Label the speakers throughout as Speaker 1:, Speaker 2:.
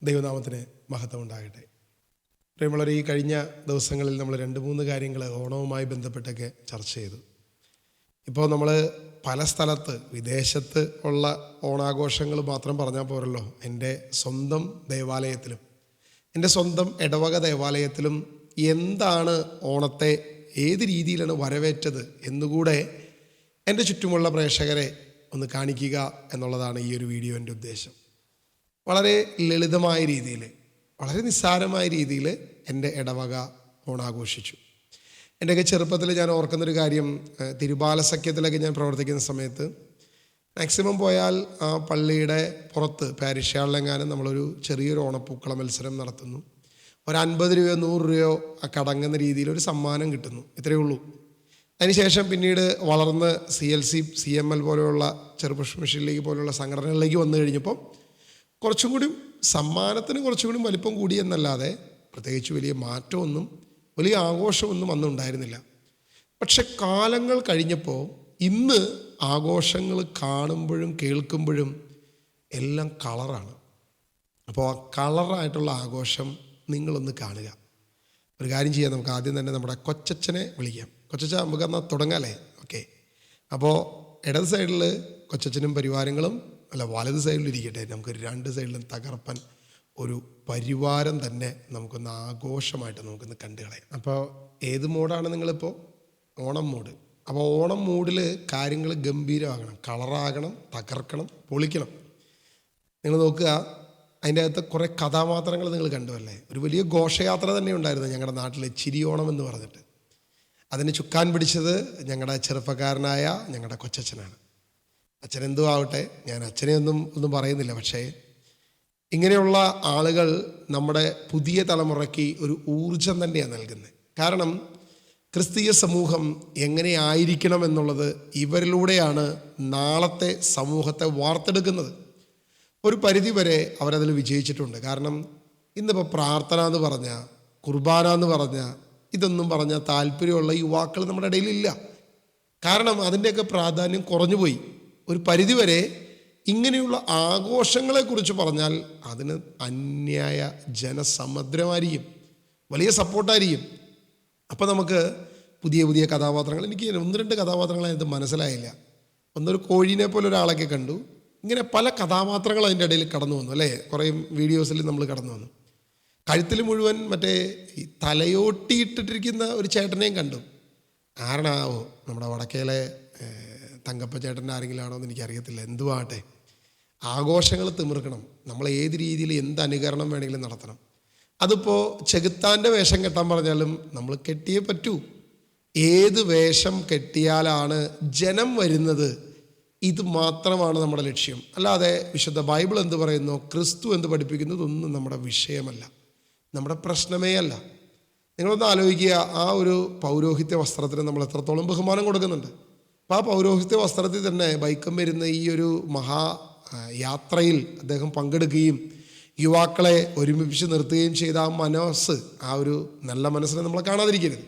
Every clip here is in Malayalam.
Speaker 1: ദൈവനാമത്തിന് മഹത്വം ഉണ്ടാകട്ടെ. പ്രിയമുള്ളവരെ, ഈ കഴിഞ്ഞ ദിവസങ്ങളിൽ നമ്മൾ 2-3 കാര്യങ്ങൾ ഓണവുമായി ബന്ധപ്പെട്ടൊക്കെ ചർച്ച ചെയ്തു. ഇപ്പോൾ നമ്മൾ പല സ്ഥലത്ത് വിദേശത്ത് ഉള്ള ഓണാഘോഷങ്ങൾ മാത്രം പറഞ്ഞാൽ പോരല്ലോ. എൻ്റെ സ്വന്തം ദേവാലയത്തിലും എൻ്റെ സ്വന്തം ഇടവക ദേവാലയത്തിലും എന്താണ് ഓണത്തെ ഏത് രീതിയിലാണ് വരവേറ്റത് എന്നുകൂടെ എൻ്റെ ചുറ്റുമുള്ള പ്രേക്ഷകരെ ഒന്ന് കാണിക്കുക എന്നുള്ളതാണ് ഈ ഒരു വീഡിയോൻ്റെ ഉദ്ദേശം. വളരെ ലളിതമായ രീതിയിൽ, വളരെ നിസ്സാരമായ രീതിയിൽ എൻ്റെ ഇടവക ഓണാഘോഷിച്ചു. എൻ്റെയൊക്കെ ചെറുപ്പത്തിൽ ഞാൻ ഓർക്കുന്നൊരു കാര്യം, തിരുബാലസഖ്യത്തിലൊക്കെ ഞാൻ പ്രവർത്തിക്കുന്ന സമയത്ത് മാക്സിമം പോയാൽ ആ പള്ളിയുടെ പുറത്ത് പാരിഷ് ഹാളിലെങ്ങാനും നമ്മളൊരു ചെറിയൊരു ഓണപ്പൂക്കള മത്സരം നടത്തുന്നു. ഒരു 50 രൂപയോ 100 രൂപയോ കടങ്ങുന്ന രീതിയിൽ ഒരു സമ്മാനം കിട്ടുന്നു. ഇത്രയേ ഉള്ളൂ. അതിനുശേഷം പിന്നീട് വളർന്ന് CLC CML പോലെയുള്ള ചെറുപുഷ്പ മിഷൻ ലീഗ് പോലെയുള്ള സംഘടനകളിലേക്ക് വന്നു കഴിഞ്ഞപ്പോൾ കുറച്ചും കൂടി സമ്മാനത്തിന് കുറച്ചും കൂടി വലിപ്പം കൂടി എന്നല്ലാതെ പ്രത്യേകിച്ച് വലിയ മാറ്റമൊന്നും, വലിയ ആഘോഷമൊന്നും അന്നുണ്ടായിരുന്നില്ല. പക്ഷെ കാലങ്ങൾ കഴിഞ്ഞപ്പോൾ ഇന്ന് ആഘോഷങ്ങൾ കാണുമ്പോഴും കേൾക്കുമ്പോഴും എല്ലാം കളറാണ്. അപ്പോൾ ആ കളറായിട്ടുള്ള ആഘോഷം നിങ്ങളൊന്ന് കാണുക. ഒരു കാര്യം ചെയ്യാം, നമുക്ക് ആദ്യം തന്നെ നമ്മുടെ കൊച്ചച്ഛനെ വിളിക്കാം. കൊച്ചച്ഛ, നമുക്ക് എന്നാൽ തുടങ്ങാല്ലേ? ഓക്കെ. അപ്പോൾ ഇടത് സൈഡിൽ കൊച്ചച്ഛനും പരിവാരങ്ങളും, അല്ല വലത് സൈഡിലിരിക്കട്ടെ, നമുക്ക് 2 സൈഡിലും തകർപ്പൻ ഒരു പരിവാരം തന്നെ നമുക്കൊന്ന് ആഘോഷമായിട്ട് നമുക്കൊന്ന് കണ്ടു കളയാം. അപ്പോൾ ഏത് മോഡാണ് നിങ്ങളിപ്പോൾ? ഓണം മോഡ്. അപ്പോൾ ഓണം മൂഡിൽ കാര്യങ്ങൾ ഗംഭീരമാകണം, കളറാകണം, തകർക്കണം, പൊളിക്കണം. നിങ്ങൾ നോക്കുക, അതിൻ്റെ അകത്ത് കുറേ കഥാപാത്രങ്ങൾ നിങ്ങൾ കണ്ടുവല്ലേ. ഒരു വലിയ ഘോഷയാത്ര തന്നെ ഉണ്ടായിരുന്നു ഞങ്ങളുടെ നാട്ടിൽ, ചിരിയോണം എന്ന് പറഞ്ഞിട്ട്. അതിന് ചുക്കാൻ പിടിച്ചത് ഞങ്ങളുടെ ചെറുപ്പക്കാരനായ ഞങ്ങളുടെ കൊച്ചച്ഛനാണ്. അച്ഛനെന്തോ ആവട്ടെ, ഞാൻ അച്ഛനെ ഒന്നും പറയുന്നില്ല. പക്ഷേ ഇങ്ങനെയുള്ള ആളുകൾ നമ്മുടെ പുതിയ തലമുറയ്ക്ക് ഒരു ഊർജം തന്നെയാണ് നൽകുന്നത്. കാരണം ക്രിസ്തീയ സമൂഹം എങ്ങനെ ആയിരിക്കണം എന്നുള്ളത് ഇവരിലൂടെയാണ് നാളത്തെ സമൂഹത്തെ വാർത്തെടുക്കുന്നത്. ഒരു പരിധിവരെ അവരതിൽ വിജയിച്ചിട്ടുണ്ട്. കാരണം ഇന്നിപ്പോൾ പ്രാർത്ഥന എന്ന് പറഞ്ഞാൽ, കുർബാന എന്ന് പറഞ്ഞാൽ, ഇതൊന്നും പറഞ്ഞാൽ താല്പര്യമുള്ള യുവാക്കൾ നമ്മുടെ ഇടയിലില്ല. കാരണം അതിൻ്റെയൊക്കെ പ്രാധാന്യം കുറഞ്ഞുപോയി. ഒരു പരിധിവരെ ഇങ്ങനെയുള്ള ആഘോഷങ്ങളെക്കുറിച്ച് പറഞ്ഞാൽ അതിന് അന്യായ ജനസമുദ്രമായിരിക്കും, വലിയ സപ്പോർട്ടായിരിക്കും. അപ്പോൾ നമുക്ക് പുതിയ പുതിയ കഥാപാത്രങ്ങൾ, എനിക്ക് 1-2 കഥാപാത്രങ്ങൾ അതിനകത്ത് മനസ്സിലായില്ല. ഒന്നൊരു കോഴീനെ പോലെ ഒരാളൊക്കെ കണ്ടു. ഇങ്ങനെ പല കഥാപാത്രങ്ങൾ അതിൻ്റെ ഇടയിൽ കടന്നു വന്നു അല്ലേ. കുറേ വീഡിയോസിൽ നമ്മൾ കടന്നു വന്നു. കഴുത്തിൽ മുഴുവൻ മറ്റേ ഈ തലയോട്ടിയിട്ടിട്ടിരിക്കുന്ന ഒരു ചേട്ടനെയും കണ്ടു. ആരണാവോ, നമ്മുടെ വടക്കേലെ തങ്കപ്പ ചേട്ടൻ്റെ ആരെങ്കിലും ആണോ എന്ന് എനിക്കറിയത്തില്ല. എന്തുവാട്ടെ, ആഘോഷങ്ങൾ തിമിർക്കണം. നമ്മൾ ഏത് രീതിയിൽ എന്ത് അനുകരണം വേണമെങ്കിലും നടത്തണം. അതിപ്പോൾ ചെകുത്താൻ്റെ വേഷം കെട്ടാൻ പറഞ്ഞാലും നമ്മൾ കെട്ടിയേ പറ്റൂ. ഏത് വേഷം കെട്ടിയാലാണ് ജനം വരുന്നത്, ഇത് മാത്രമാണ് നമ്മുടെ ലക്ഷ്യം. അല്ലാതെ വിശുദ്ധ ബൈബിൾ എന്ത് പറയുന്നു, ക്രിസ്തു എന്ത് പഠിപ്പിക്കുന്നതൊന്നും നമ്മുടെ വിഷയമല്ല, നമ്മുടെ പ്രശ്നമേ അല്ല. നിങ്ങളൊന്ന് ആലോചിക്കുക, ആ ഒരു പൗരോഹിത്യ വസ്ത്രത്തിന് നമ്മൾ എത്രത്തോളം ബഹുമാനം കൊടുക്കുന്നുണ്ട്. അപ്പോൾ ആ പൗരോഹിത്യ വസ്ത്രത്തിൽ തന്നെ വൈക്കം വരുന്ന ഈ ഒരു യാത്രയിൽ അദ്ദേഹം പങ്കെടുക്കുകയും യുവാക്കളെ ഒരുമിപ്പിച്ച് നിർത്തുകയും ചെയ്ത ആ മനസ്സ്, ആ ഒരു നല്ല മനസ്സിനെ നമ്മൾ കാണാതിരിക്കരുത്.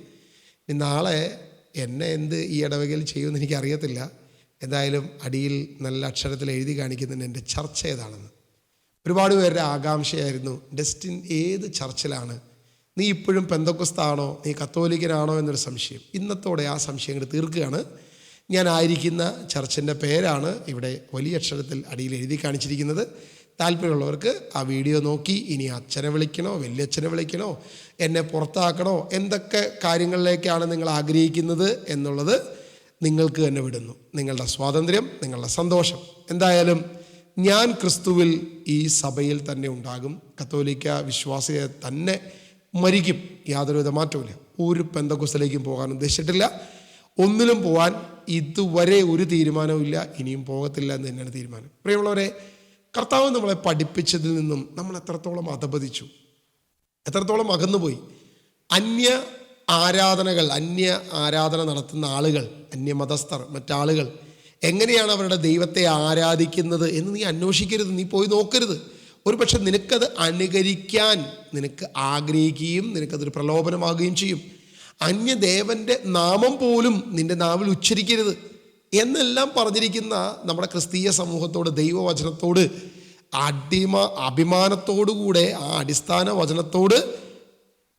Speaker 1: നാളെ എന്നെ എന്ത് ഈ ഇടവകയിൽ ചെയ്യുമെന്ന് എനിക്കറിയത്തില്ല. എന്തായാലും അടിയിൽ നല്ല അക്ഷരത്തിൽ എഴുതി കാണിക്കുന്നുണ്ട് എൻ്റെ ചർച്ച ഏതാണെന്ന്. ഒരുപാട് പേരുടെ ആകാംക്ഷയായിരുന്നു, ഡെസ്റ്റിൻ ഏത് ചർച്ചിലാണ്, നീ ഇപ്പോഴും പെന്തക്കോസ്താണോ, നീ കത്തോലിക്കനാണോ എന്നൊരു സംശയം. ഇന്നത്തോടെ ആ സംശയം അങ്ങോട്ട് തീർക്കുകയാണ്. ഞാൻ ആയിരിക്കുന്ന ചർച്ചിൻ്റെ പേരാണ് ഇവിടെ വലിയ അക്ഷരത്തിൽ അടിയിൽ എഴുതി കാണിച്ചിരിക്കുന്നത്. താല്പര്യമുള്ളവർക്ക് ആ വീഡിയോ നോക്കി ഇനി അച്ഛനെ വിളിക്കണോ, വല്യച്ഛനെ വിളിക്കണോ, എന്നെ പുറത്താക്കണോ, എന്തൊക്കെ കാര്യങ്ങളിലേക്കാണ് നിങ്ങൾ ആഗ്രഹിക്കുന്നത് എന്നുള്ളത് നിങ്ങൾക്ക് തന്നെ വിടുന്നു. നിങ്ങളുടെ സ്വാതന്ത്ര്യം, നിങ്ങളുടെ സന്തോഷം. എന്തായാലും ഞാൻ ക്രിസ്തുവിൽ ഈ സഭയിൽ തന്നെ ഉണ്ടാകും. കത്തോലിക്ക വിശ്വാസിയെ തന്നെ മരിക്കും, യാതൊരുവിധ മാറ്റവുമില്ല. ഒരു പെന്തക്കോസ്തിലേക്കും പോകാൻ ഉദ്ദേശിച്ചിട്ടില്ല. ഒന്നിലും പോകാൻ ഇതുവരെ ഒരു തീരുമാനവും ഇല്ല, ഇനിയും പോകത്തില്ല എന്ന് തന്നെയാണ് തീരുമാനം. പ്രിയമുള്ളവരെ, കർത്താവ് നമ്മളെ പഠിപ്പിച്ചതിൽ നിന്നും നമ്മൾ എത്രത്തോളം അധപതിച്ചു, എത്രത്തോളം അകന്നുപോയി. അന്യ ആരാധന നടത്തുന്ന ആളുകൾ, അന്യമതസ്ഥർ, മറ്റാളുകൾ എങ്ങനെയാണ് അവരുടെ ദൈവത്തെ ആരാധിക്കുന്നത് എന്ന് നീ അന്വേഷിക്കരുത്, നീ പോയി നോക്കരുത്. ഒരു പക്ഷെ നിനക്കത് അനുകരിക്കാൻ നിനക്ക് ആഗ്രഹിക്കുകയും നിനക്കതൊരു പ്രലോഭനമാകുകയും ചെയ്യും. അന്യദേവൻ്റെ നാമം പോലും നിൻ്റെ നാവിൽ ഉച്ചരിക്കരുത് എന്നെല്ലാം പറഞ്ഞിരിക്കുന്ന നമ്മുടെ ക്രിസ്തീയ സമൂഹത്തോട്, ദൈവവചനത്തോട് അഭിമാനത്തോടുകൂടെ ആ അടിസ്ഥാന വചനത്തോട്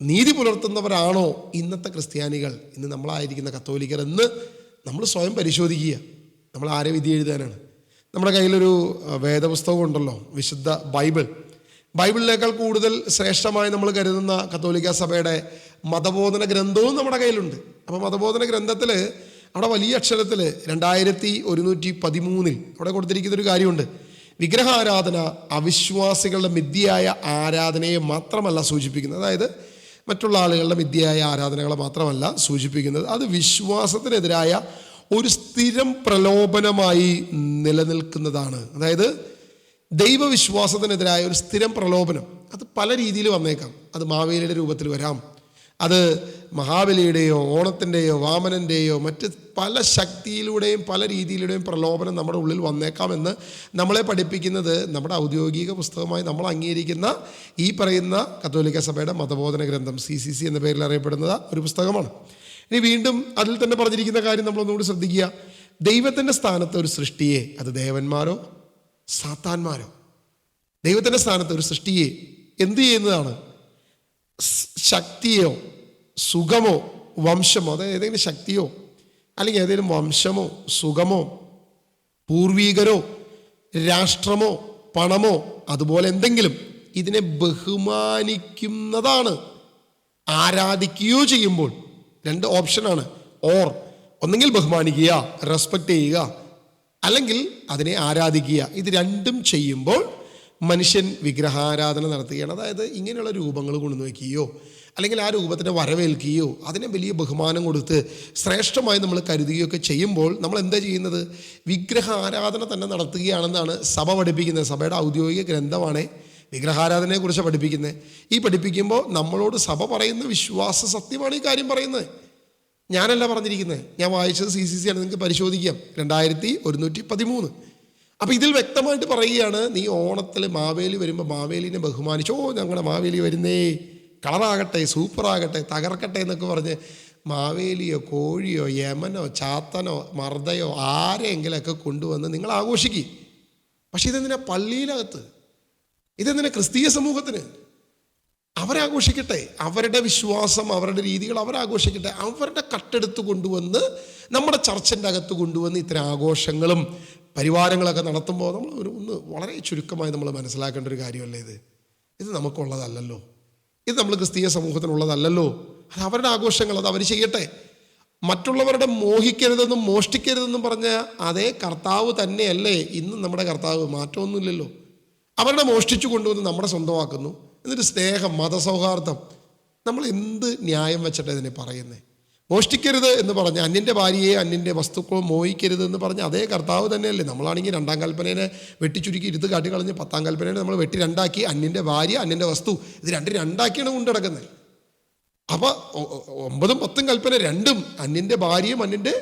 Speaker 1: നീതി പുലർത്തുന്നവരാണോ ഇന്നത്തെ ക്രിസ്ത്യാനികൾ, ഇന്ന് നമ്മളായിരിക്കുന്ന കത്തോലിക്കർ എന്ന് നമ്മൾ സ്വയം പരിശോധിക്കുക. നമ്മൾ ആരെ വിധി എഴുതാനാണ്? നമ്മുടെ കയ്യിലൊരു വേദപുസ്തകം ഉണ്ടല്ലോ, വിശുദ്ധ ബൈബിളിനേക്കാൾ കൂടുതൽ ശ്രേഷ്ഠമായി നമ്മൾ കരുതുന്ന കത്തോലിക്ക സഭയുടെ മതബോധന ഗ്രന്ഥവും നമ്മുടെ കയ്യിലുണ്ട്. അപ്പോൾ മതബോധന ഗ്രന്ഥത്തിൽ അവിടെ വലിയ അക്ഷരത്തിൽ 2113 അവിടെ കൊടുത്തിരിക്കുന്നൊരു കാര്യമുണ്ട്. വിഗ്രഹാരാധന അവിശ്വാസികളുടെ മിഥ്യയായ ആരാധനയെ മാത്രമല്ല സൂചിപ്പിക്കുന്നത്. അതായത് മറ്റുള്ള ആളുകളുടെ മിഥ്യയായ ആരാധനകളെ മാത്രമല്ല സൂചിപ്പിക്കുന്നത്, അത് വിശ്വാസത്തിനെതിരായ ഒരു സ്ഥിരം പ്രലോഭനമായി നിലനിൽക്കുന്നതാണ്. അതായത് ദൈവവിശ്വാസത്തിനെതിരായ ഒരു സ്ഥിരം പ്രലോഭനം. അത് പല രീതിയിൽ വന്നേക്കാം. അത് മാവേലിയുടെ രൂപത്തിൽ വരാം, അത് മഹാബലിയുടെയോ ഓണത്തിൻ്റെയോ വാമനൻ്റെയോ മറ്റ് പല ശക്തിയിലൂടെയും പല രീതിയിലൂടെയും പ്രലോഭനം നമ്മുടെ ഉള്ളിൽ വന്നേക്കാമെന്ന് നമ്മളെ പഠിപ്പിക്കുന്നത് നമ്മുടെ ഔദ്യോഗിക പുസ്തകമായി നമ്മൾ അംഗീകരിക്കുന്ന ഈ പറയുന്ന കത്തോലിക്ക സഭയുടെ മതബോധന ഗ്രന്ഥം CCC എന്ന പേരിൽ അറിയപ്പെടുന്ന ഒരു പുസ്തകമാണ്. ഇനി വീണ്ടും അതിൽ തന്നെ പറഞ്ഞിരിക്കുന്ന കാര്യം നമ്മളൊന്നുകൂടി ശ്രദ്ധിക്കുക. ദൈവത്തിൻ്റെ സ്ഥാനത്ത് ഒരു സൃഷ്ടിയെ, അത് ദേവന്മാരോ സാത്താന്മാരോ, ദൈവത്തിൻ്റെ സ്ഥാനത്ത് ഒരു സൃഷ്ടിയെ എന്ത് ചെയ്യുന്നതാണ്? ശക്തിയോ സുഖമോ വംശമോ, അതായത് ഏതെങ്കിലും ശക്തിയോ അല്ലെങ്കിൽ ഏതെങ്കിലും വംശമോ സുഖമോ പൂർവീകരോ രാഷ്ട്രമോ പണമോ അതുപോലെ എന്തെങ്കിലും ഇതിനെ ബഹുമാനിക്കുന്നതാണ്. ആരാധിക്കുകയോ ചെയ്യുമ്പോൾ 2 ഓപ്ഷനാണ്. ഒന്നെങ്കിൽ ബഹുമാനിക്കുക, റെസ്പെക്റ്റ് ചെയ്യുക, അല്ലെങ്കിൽ അതിനെ ആരാധിക്കുക. ഇത് രണ്ടും ചെയ്യുമ്പോൾ മനുഷ്യൻ വിഗ്രഹാരാധന നടത്തുകയാണ്. അതായത് ഇങ്ങനെയുള്ള രൂപങ്ങൾ കൊണ്ടുവയ്ക്കുകയോ അല്ലെങ്കിൽ ആ രൂപത്തിനെ വരവേൽക്കുകയോ അതിനെ വലിയ ബഹുമാനം കൊടുത്ത് ശ്രേഷ്ഠമായി നമ്മൾ കരുതുകയോ ഒക്കെ ചെയ്യുമ്പോൾ നമ്മൾ എന്താ ചെയ്യുന്നത്? വിഗ്രഹാരാധന തന്നെ നടത്തുകയാണെന്നാണ് സഭ പഠിപ്പിക്കുന്നത്. സഭയുടെ ഔദ്യോഗിക ഗ്രന്ഥമാണ് വിഗ്രഹാരാധനയെക്കുറിച്ച് പഠിപ്പിക്കുന്നത്. ഈ പഠിപ്പിക്കുമ്പോൾ നമ്മളോട് സഭ പറയുന്ന വിശ്വാസ സത്യമാണ് ഈ കാര്യം പറയുന്നത്. ഞാനല്ല പറഞ്ഞിരിക്കുന്നത്, ഞാൻ വായിച്ചത് CCC ആണ്, നിങ്ങൾക്ക് പരിശോധിക്കാം, 2113. അപ്പോൾ ഇതിൽ വ്യക്തമായിട്ട് പറയുകയാണ്, നീ ഓണത്തിൽ മാവേലി വരുമ്പോൾ മാവേലിനെ ബഹുമാനിച്ചോ, ഞങ്ങളുടെ മാവേലി വരുന്നേ, കളറാകട്ടെ, സൂപ്പറാകട്ടെ, തകർക്കട്ടെ എന്നൊക്കെ പറഞ്ഞ് മാവേലിയോ കോഴിയോ യമനോ ചാത്തനോ മർദ്ദയോ ആരെങ്കിലൊക്കെ കൊണ്ടുവന്ന് നിങ്ങൾ ആഘോഷിക്കുക. പക്ഷെ ഇതെന്തിനാ പള്ളിയിലകത്ത്? ഇതെന്തിനാ ക്രിസ്തീയ സമൂഹത്തിന്? അവരാഘോഷിക്കട്ടെ, അവരുടെ വിശ്വാസം അവരുടെ രീതികൾ അവരാഘോഷിക്കട്ടെ. അവരുടെ കട്ടെടുത്ത് കൊണ്ടുവന്ന് നമ്മുടെ ചർച്ചിൻ്റെ അകത്ത് കൊണ്ടുവന്ന് ഇത്തരം ആഘോഷങ്ങളും പരിവാരങ്ങളൊക്കെ നടത്തുമ്പോൾ നമ്മൾ ഒന്ന് വളരെ ചുരുക്കമായി നമ്മൾ മനസ്സിലാക്കേണ്ട ഒരു കാര്യമല്ലേ ഇത് നമുക്കുള്ളതല്ലല്ലോ, ഇത് നമ്മൾ ക്രിസ്തീയ സമൂഹത്തിനുള്ളതല്ലല്ലോ. അത് അവരുടെ ആഘോഷങ്ങൾ, അത് അവർ ചെയ്യട്ടെ. മറ്റുള്ളവരുടെ മോഹിക്കരുതെന്നും മോഷ്ടിക്കരുതെന്നും പറഞ്ഞ അതേ കർത്താവ് തന്നെയല്ലേ ഇന്നും നമ്മുടെ കർത്താവ്? മാറ്റമൊന്നുമില്ലല്ലോ. അവരുടെ മോഷ്ടിച്ചു കൊണ്ടുവന്ന് നമ്മുടെ സ്വന്തമാക്കുന്നു. എന്നിട്ട് സ്നേഹം, മതസൗഹാർദ്ദം, നമ്മൾ എന്ത് ന്യായം വെച്ചിട്ട് ഇതിനെ പറയുന്നത്? മോഷ്ടിക്കരുത് എന്ന് പറഞ്ഞ് അന്യൻ്റെ ഭാര്യയെ അന്യൻ്റെ വസ്തുക്കളും മോഹിക്കരുത് എന്ന് പറഞ്ഞ് അതേ കർത്താവ് തന്നെയല്ലേ. നമ്മളാണെങ്കിൽ 2-ാം കൽപ്പനയെ വെട്ടിച്ചുരുക്കി ഇരുത്ത് കാട്ടിക്കളഞ്ഞ് 10-ാം കൽപ്പനയെ നമ്മൾ വെട്ടി 2ആക്കി. അന്യൻ്റെ ഭാര്യ അന്യൻ്റെ വസ്തു, ഇത് 2-2ആക്കിയാണ് കൊണ്ടു കിടക്കുന്നത്. അപ്പോൾ 9-ഉം 10-ഉം കൽപ്പന 2ഉം അന്യൻ്റെ ഭാര്യയും അന്യൻ്റെ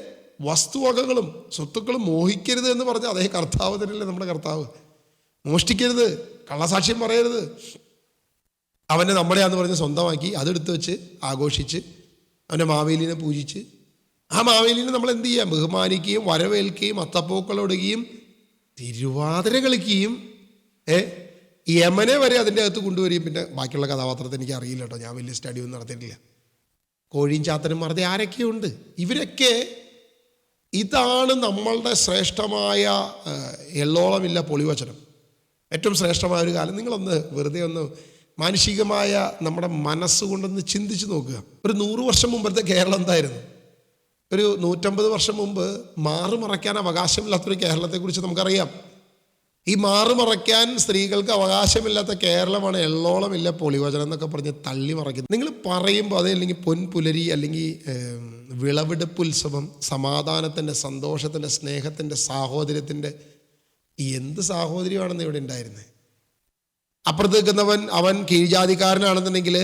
Speaker 1: വസ്തുവകകളും സ്വത്തുക്കളും മോഹിക്കരുത് എന്ന് പറഞ്ഞ അതേ കർത്താവ് തന്നെയല്ലേ നമ്മുടെ കർത്താവ്. മോഷ്ടിക്കരുത്, കള്ളസാക്ഷ്യം പറയരുത്, അവനെ നമ്മുടെയാന്ന് പറഞ്ഞ് സ്വന്തമാക്കി അതെടുത്ത് വെച്ച് ആഘോഷിച്ച് അവൻ്റെ മാവേലിനെ പൂജിച്ച് ആ മാവേലിനെ നമ്മൾ എന്ത് ചെയ്യാം? ബഹുമാനിക്കുകയും വരവേൽക്കുകയും അത്തപ്പൂക്കളോടുകയും തിരുവാതിര കളിക്കുകയും യമനെ വരെ അതിൻ്റെ അകത്ത് കൊണ്ടുവരികയും. പിന്നെ ബാക്കിയുള്ള കഥാപാത്രത്തെ എനിക്ക് അറിയില്ല കേട്ടോ, ഞാൻ വലിയ സ്റ്റഡി ഒന്നും നടത്തിയിട്ടില്ല. കോഴിയും ചാത്തനും മറുതെ ആരൊക്കെയുണ്ട്? ഇവരൊക്കെ ഇതാണ് നമ്മളുടെ ശ്രേഷ്ഠമായ എള്ളോളമില്ല പൊളിവചനം. ഏറ്റവും ശ്രേഷ്ഠമായ ഒരു കാലം. നിങ്ങളൊന്ന് വെറുതെ ഒന്ന് മാനുഷികമായ നമ്മുടെ മനസ്സുകൊണ്ടൊന്ന് ചിന്തിച്ച് നോക്കുക. ഒരു 100 വർഷം മുമ്പത്തെ കേരളം എന്തായിരുന്നു? ഒരു 150 വർഷം മുമ്പ് മാറുമറയ്ക്കാൻ അവകാശമില്ലാത്തൊരു കേരളത്തെക്കുറിച്ച് നമുക്കറിയാം. ഈ മാറുമറയ്ക്കാൻ സ്ത്രീകൾക്ക് അവകാശമില്ലാത്ത കേരളമാണ് എള്ളോളമില്ല പൊളിവചനം എന്നൊക്കെ പറഞ്ഞ് തള്ളി മറയ്ക്കുന്നത്. നിങ്ങൾ പറയുമ്പോൾ അതല്ലെങ്കിൽ പൊൻപുലരി അല്ലെങ്കിൽ വിളവെടുപ്പ് ഉത്സവം, സമാധാനത്തിൻ്റെ, സന്തോഷത്തിൻ്റെ, സ്നേഹത്തിൻ്റെ, സാഹോദര്യത്തിൻ്റെ, എന്ത് സാഹോദര്യമാണെന്ന് ഇവിടെ ഉണ്ടായിരുന്നത്? അപ്പുറത്ത് നിൽക്കുന്നവൻ അവൻ കീഴ്ജാതിക്കാരനാണെന്നുണ്ടെങ്കിൽ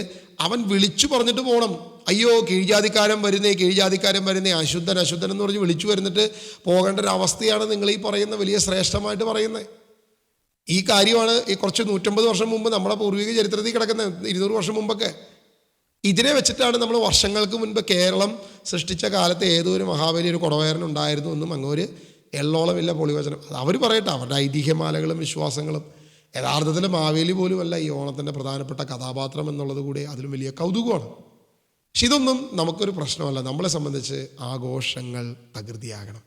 Speaker 1: അവൻ വിളിച്ചു പറഞ്ഞിട്ട് പോകണം, അയ്യോ കീഴ്ജാതിക്കാരൻ വരുന്നേ, കീഴ്ജാതിക്കാരൻ വരുന്നേ, അശുദ്ധൻ അശുദ്ധൻ എന്ന് പറഞ്ഞ് വിളിച്ചു വരുന്നിട്ട് പോകേണ്ട ഒരു അവസ്ഥയാണ് നിങ്ങൾ ഈ പറയുന്ന വലിയ ശ്രേഷ്ഠമായിട്ട് പറയുന്നത്. ഈ കാര്യമാണ് ഈ കുറച്ച് 150 വർഷം മുമ്പ് നമ്മുടെ പൂർവിക ചരിത്രത്തിൽ കിടക്കുന്നത്, 200 വർഷം മുമ്പൊക്കെ. ഇതിനെ വെച്ചിട്ടാണ് നമ്മൾ വർഷങ്ങൾക്ക് മുൻപ് കേരളം സൃഷ്ടിച്ച കാലത്ത് ഏതോ ഒരു മഹാബലി ഒരു കുടവയറിനുണ്ടായിരുന്നു എന്നും അങ്ങോര് എള്ളോളമില്ല പൊളിവചനം. അത് അവർ പറയട്ടെ, അവരുടെ ഐതിഹ്യമാലകളും വിശ്വാസങ്ങളും യഥാർത്ഥത്തിൽ മാവേലി പോലുമല്ല ഈ ഓണത്തിൻ്റെ പ്രധാനപ്പെട്ട കഥാപാത്രം എന്നുള്ളത് കൂടി അതിലും വലിയ കൗതുകമാണ്. പക്ഷെ ഇതൊന്നും നമുക്കൊരു പ്രശ്നമല്ല. നമ്മളെ സംബന്ധിച്ച് ആഘോഷങ്ങൾ തകൃതിയാകണം,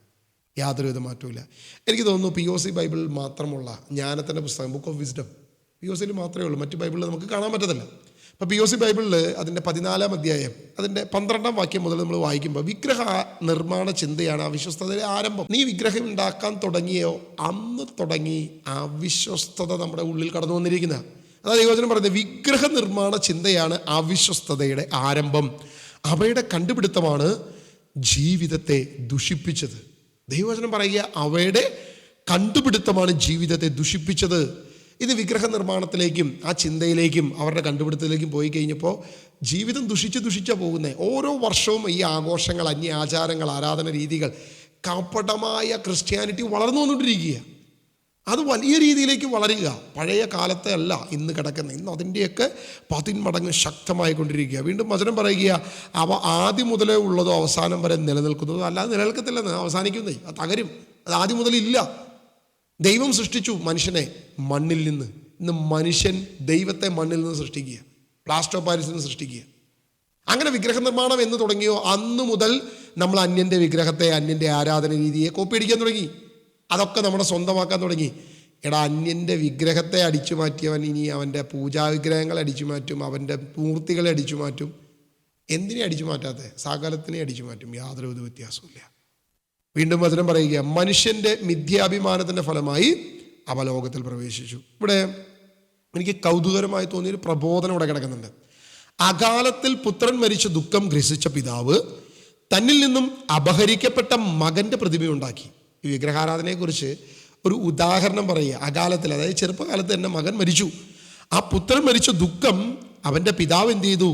Speaker 1: യാതൊരുവിധ മാറ്റമില്ല. എനിക്ക് തോന്നുന്നു POC ബൈബിളിൽ മാത്രമുള്ള ജ്ഞാനത്തിൻ്റെ പുസ്തകം, ബുക്ക് ഓഫ് വിസ്ഡം, POCയിൽ മാത്രമേ ഉള്ളൂ, മറ്റ് ബൈബിളിൽ നമുക്ക് കാണാൻ പറ്റത്തില്ല. അപ്പോൾ POC ബൈബിളിൽ അതിൻ്റെ 14-ാം അധ്യായം അതിൻ്റെ 12-ാം വാക്യം മുതൽ നമ്മൾ വായിക്കുമ്പോൾ വിഗ്രഹ നിർമ്മാണ ചിന്തയാണ് അവിശ്വസ്തതയുടെ ആരംഭം. നീ വിഗ്രഹം ഉണ്ടാക്കാൻ തുടങ്ങിയോ അന്ന് തുടങ്ങി അവിശ്വസ്തത നമ്മുടെ ഉള്ളിൽ കടന്നു വന്നിരിക്കുന്നത്. അതായത് ദൈവവചനം പറയുന്നത് വിഗ്രഹ നിർമ്മാണ ചിന്തയാണ് അവിശ്വസ്തതയുടെ ആരംഭം, അവയുടെ കണ്ടുപിടുത്തമാണ് ജീവിതത്തെ ദുഷിപ്പിച്ചത്. ദൈവവചനം പറയുക അവയുടെ കണ്ടുപിടുത്തമാണ് ജീവിതത്തെ ദുഷിപ്പിച്ചത്. ഇത് വിഗ്രഹ നിർമ്മാണത്തിലേക്കും ആ ചിന്തയിലേക്കും അവരുടെ കണ്ടുപിടുത്തത്തിലേക്കും പോയി കഴിഞ്ഞപ്പോൾ ജീവിതം ദുഷിച്ചാണ് പോകുന്നത്. ഓരോ വർഷവും ഈ ആഘോഷങ്ങൾ, അന്യ ആചാരങ്ങൾ, ആരാധന രീതികൾ, കപടമായ ക്രിസ്ത്യാനിറ്റി വളർന്നു വന്നുകൊണ്ടിരിക്കുക. അത് വലിയ രീതിയിലേക്ക് വളരുക. പഴയ കാലത്തെ അല്ല ഇന്ന് കിടക്കുന്നത്, ഇന്ന് അതിൻ്റെയൊക്കെ 10 മടങ്ങ് ശക്തമായിക്കൊണ്ടിരിക്കുക. വീണ്ടും വചനം പറയുക അവ ആദ്യം മുതലേ ഉള്ളതോ അവസാനം വരെ നിലനിൽക്കുന്നതോ അല്ലാതെ നിലനിൽക്കത്തില്ലെന്ന്, അവസാനിക്കുന്നേ, അത് തകരും. അത് ആദ്യം മുതലില്ല. ദൈവം സൃഷ്ടിച്ചു മനുഷ്യനെ മണ്ണിൽ നിന്ന്. ഇന്ന് മനുഷ്യൻ ദൈവത്തെ മണ്ണിൽ നിന്ന് സൃഷ്ടിക്കുക, പ്ലാസ്റ്റർ ഓഫ് പാരീസിൽ നിന്ന് സൃഷ്ടിക്കുക. അങ്ങനെ വിഗ്രഹ നിർമ്മാണം എന്ന് തുടങ്ങിയോ അന്ന് മുതൽ നമ്മൾ അന്യൻ്റെ വിഗ്രഹത്തെ, അന്യൻ്റെ ആരാധന രീതിയെ കോപ്പിയടിക്കാൻ തുടങ്ങി. അതൊക്കെ നമ്മുടെ സ്വന്തമാക്കാൻ തുടങ്ങി. എടാ, അന്യൻ്റെ വിഗ്രഹത്തെ അടിച്ചു മാറ്റിയവൻ ഇനി അവൻ്റെ പൂജാവിഗ്രഹങ്ങളെ അടിച്ചു മാറ്റും, അവൻ്റെ മൂർത്തികളെ അടിച്ചു മാറ്റും. എന്തിനെ അടിച്ചു മാറ്റാത്തത്? സകലത്തിനെ അടിച്ചു മാറ്റും, യാതൊരു വ്യത്യാസമില്ല. വീണ്ടും വചനം പറയുക മനുഷ്യൻ്റെ മിഥ്യാഭിമാനത്തിൻ്റെ ഫലമായി അവ ലോകത്തിൽ പ്രവേശിച്ചു. ഇവിടെ എനിക്ക് കൗതുകരമായി തോന്നിയൊരു പ്രബോധനം ഇവിടെ കിടക്കുന്നുണ്ട്. അകാലത്തിൽ പുത്രൻ മരിച്ച ദുഃഖം ഗ്രസിച്ച പിതാവ് തന്നിൽ നിന്നും അപഹരിക്കപ്പെട്ട മകൻ്റെ പ്രതിമയുണ്ടാക്കി. ഈ വിഗ്രഹാരാധനയെക്കുറിച്ച് ഒരു ഉദാഹരണം പറയുക. അകാലത്തിൽ, അതായത് ചെറുപ്പകാലത്ത് തന്നെ മകൻ മരിച്ചു. ആ പുത്രൻ മരിച്ച ദുഃഖം അവൻ്റെ പിതാവ് എന്ത് ചെയ്തു?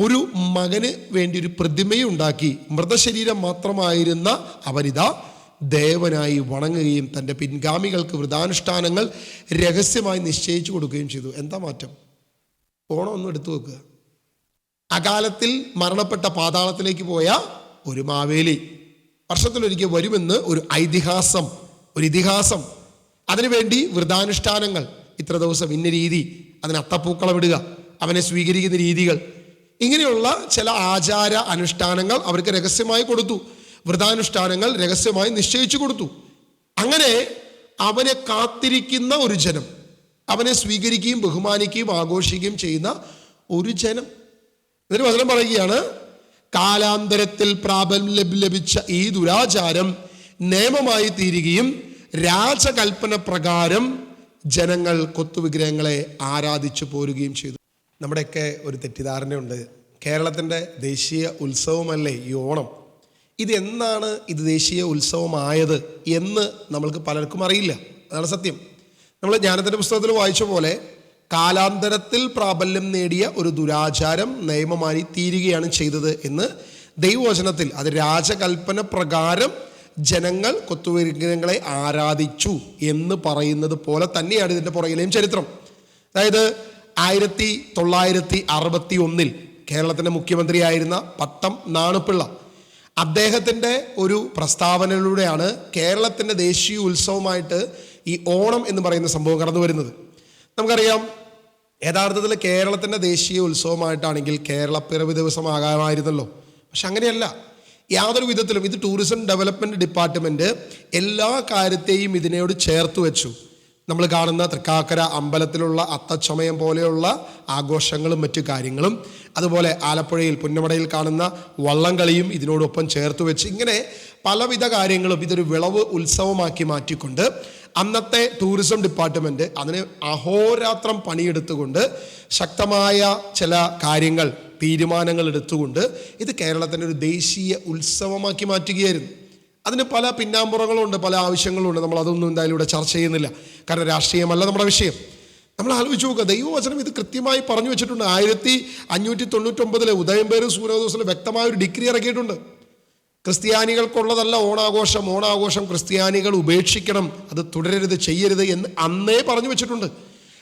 Speaker 1: ഒരു മകന് വേണ്ടി ഒരു പ്രതിമയുണ്ടാക്കി. മൃതശരീരം മാത്രമായിരുന്ന അവനിതാ ദേവനായി വണങ്ങുകയും തൻ്റെ പിൻഗാമികൾക്ക് വ്രതാനുഷ്ഠാനങ്ങൾ രഹസ്യമായി നിശ്ചയിച്ചു കൊടുക്കുകയും ചെയ്തു. എന്താ മാറ്റം? ഓണം ഒന്ന് എടുത്തു വെക്കുക. അകാലത്തിൽ മരണപ്പെട്ട പാതാളത്തിലേക്ക് പോയ ഒരു മാവേലി വർഷത്തിലൊരിക്കൽ വരുമെന്ന് ഒരു ഇതിഹാസം. അതിനുവേണ്ടി വ്രതാനുഷ്ഠാനങ്ങൾ, ഇത്ര ദിവസം ഇന്ന രീതി, അതിന് അത്തപ്പൂക്കളം ഇടുക, അവനെ സ്വീകരിക്കുന്ന രീതികൾ, ഇങ്ങനെയുള്ള ചില ആചാര അനുഷ്ഠാനങ്ങൾ അവർക്ക് രഹസ്യമായി കൊടുത്തു. വ്രതാനുഷ്ഠാനങ്ങൾ രഹസ്യമായി നിശ്ചയിച്ചു കൊടുത്തു. അങ്ങനെ അവനെ കാത്തിരിക്കുന്ന ഒരു ജനം, അവനെ സ്വീകരിക്കുകയും ബഹുമാനിക്കുകയും ആഘോഷിക്കുകയും ചെയ്യുന്ന ഒരു ജനം. എന്നിട്ട് വചനം പറയുകയാണ് കാലാന്തരത്തിൽ പ്രാബല്യം ലഭിച്ച ഈ ദുരാചാരം നിയമമായി തീരുകയും രാജകൽപ്പന പ്രകാരം ജനങ്ങൾ കൊത്തുവിഗ്രഹങ്ങളെ ആരാധിച്ചു പോരുകയും ചെയ്തു. നമ്മുടെയൊക്കെ ഒരു തെറ്റിദ്ധാരണയുണ്ട്, കേരളത്തിൻ്റെ ദേശീയ ഉത്സവമല്ലേ ഈ ഓണം, ഇതെന്നാണ് ഇത് ദേശീയ ഉത്സവമായത് എന്ന് നമ്മൾക്ക് പലർക്കും അറിയില്ല. അതാണ് സത്യം. നമ്മൾ ജ്ഞാനത്തിൻ്റെ പുസ്തകത്തിൽ വായിച്ച പോലെ കാലാന്തരത്തിൽ പ്രാബല്യം നേടിയ ഒരു ദുരാചാരം നിയമമായി തീരുകയാണ് ചെയ്തത് എന്ന് ദൈവവചനത്തിൽ, അത് രാജകൽപ്പന പ്രകാരം ജനങ്ങൾ കൊത്തുവിഗ്രഹങ്ങളെ ആരാധിച്ചു എന്ന് പറയുന്നത് പോലെ തന്നെയാണ് ഇതിൻ്റെ പുറകിലെയും ചരിത്രം. അതായത് 1961 കേരളത്തിൻ്റെ മുഖ്യമന്ത്രിയായിരുന്ന പട്ടം നാണുപിള്ള, അദ്ദേഹത്തിൻ്റെ ഒരു പ്രസ്താവനയിലൂടെയാണ് കേരളത്തിൻ്റെ ദേശീയ ഉത്സവമായിട്ട് ഈ ഓണം എന്ന് പറയുന്ന സംഭവം കടന്നു വരുന്നത്. നമുക്കറിയാം, യഥാർത്ഥത്തിൽ കേരളത്തിൻ്റെ ദേശീയ ഉത്സവമായിട്ടാണെങ്കിൽ കേരളപ്പിറവി ദിവസമാകാമായിരുന്നല്ലോ. പക്ഷെ അങ്ങനെയല്ല, യാതൊരു വിധത്തിലും. ഇത് ടൂറിസം ഡെവലപ്മെൻറ്റ് ഡിപ്പാർട്ട്മെൻറ്റ് എല്ലാ കാര്യത്തെയും ഇതിനോട് ചേർത്ത് വെച്ചു. നമ്മൾ കാണുന്ന തൃക്കാക്കര അമ്പലത്തിലുള്ള അത്തച്ചമയം പോലെയുള്ള ആഘോഷങ്ങളും മറ്റു കാര്യങ്ങളും, അതുപോലെ ആലപ്പുഴയിൽ പുന്നമടയിൽ കാണുന്ന വള്ളംകളിയും ഇതിനോടൊപ്പം ചേർത്ത് വെച്ച് ഇങ്ങനെ പലവിധ കാര്യങ്ങളും ഇതൊരു വിളവ് ഉത്സവമാക്കി മാറ്റിക്കൊണ്ട് അന്നത്തെ ടൂറിസം ഡിപ്പാർട്ട്മെൻറ്റ് അതിന് അഹോരാത്രം പണിയെടുത്തുകൊണ്ട് ശക്തമായ ചില കാര്യങ്ങൾ, തീരുമാനങ്ങൾ എടുത്തുകൊണ്ട് ഇത് കേരളത്തിൻ്റെ ഒരു ദേശീയ ഉത്സവമാക്കി മാറ്റുകയായിരുന്നു. അതിന് പല പിന്നാമ്പുറങ്ങളുണ്ട്, പല ആവശ്യങ്ങളുണ്ട്. നമ്മൾ അതൊന്നും എന്തായാലും ഇവിടെ ചർച്ച ചെയ്യുന്നില്ല, കാരണം രാഷ്ട്രീയമല്ല നമ്മുടെ വിഷയം. നമ്മൾ ആലോചിച്ച് നോക്കുക, ദൈവവചനം ഇത് കൃത്യമായി പറഞ്ഞു വെച്ചിട്ടുണ്ട്. 1599 ഉദയംപേര് സൂര്യദോസിൽ വ്യക്തമായ ഒരു ഡിഗ്രി ഇറക്കിയിട്ടുണ്ട്. ക്രിസ്ത്യാനികൾക്കുള്ളതല്ല ഓണാഘോഷം, ഓണാഘോഷം ക്രിസ്ത്യാനികൾ ഉപേക്ഷിക്കണം, അത് തുടരരുത്, ചെയ്യരുത് എന്ന് അന്നേ പറഞ്ഞു വെച്ചിട്ടുണ്ട്.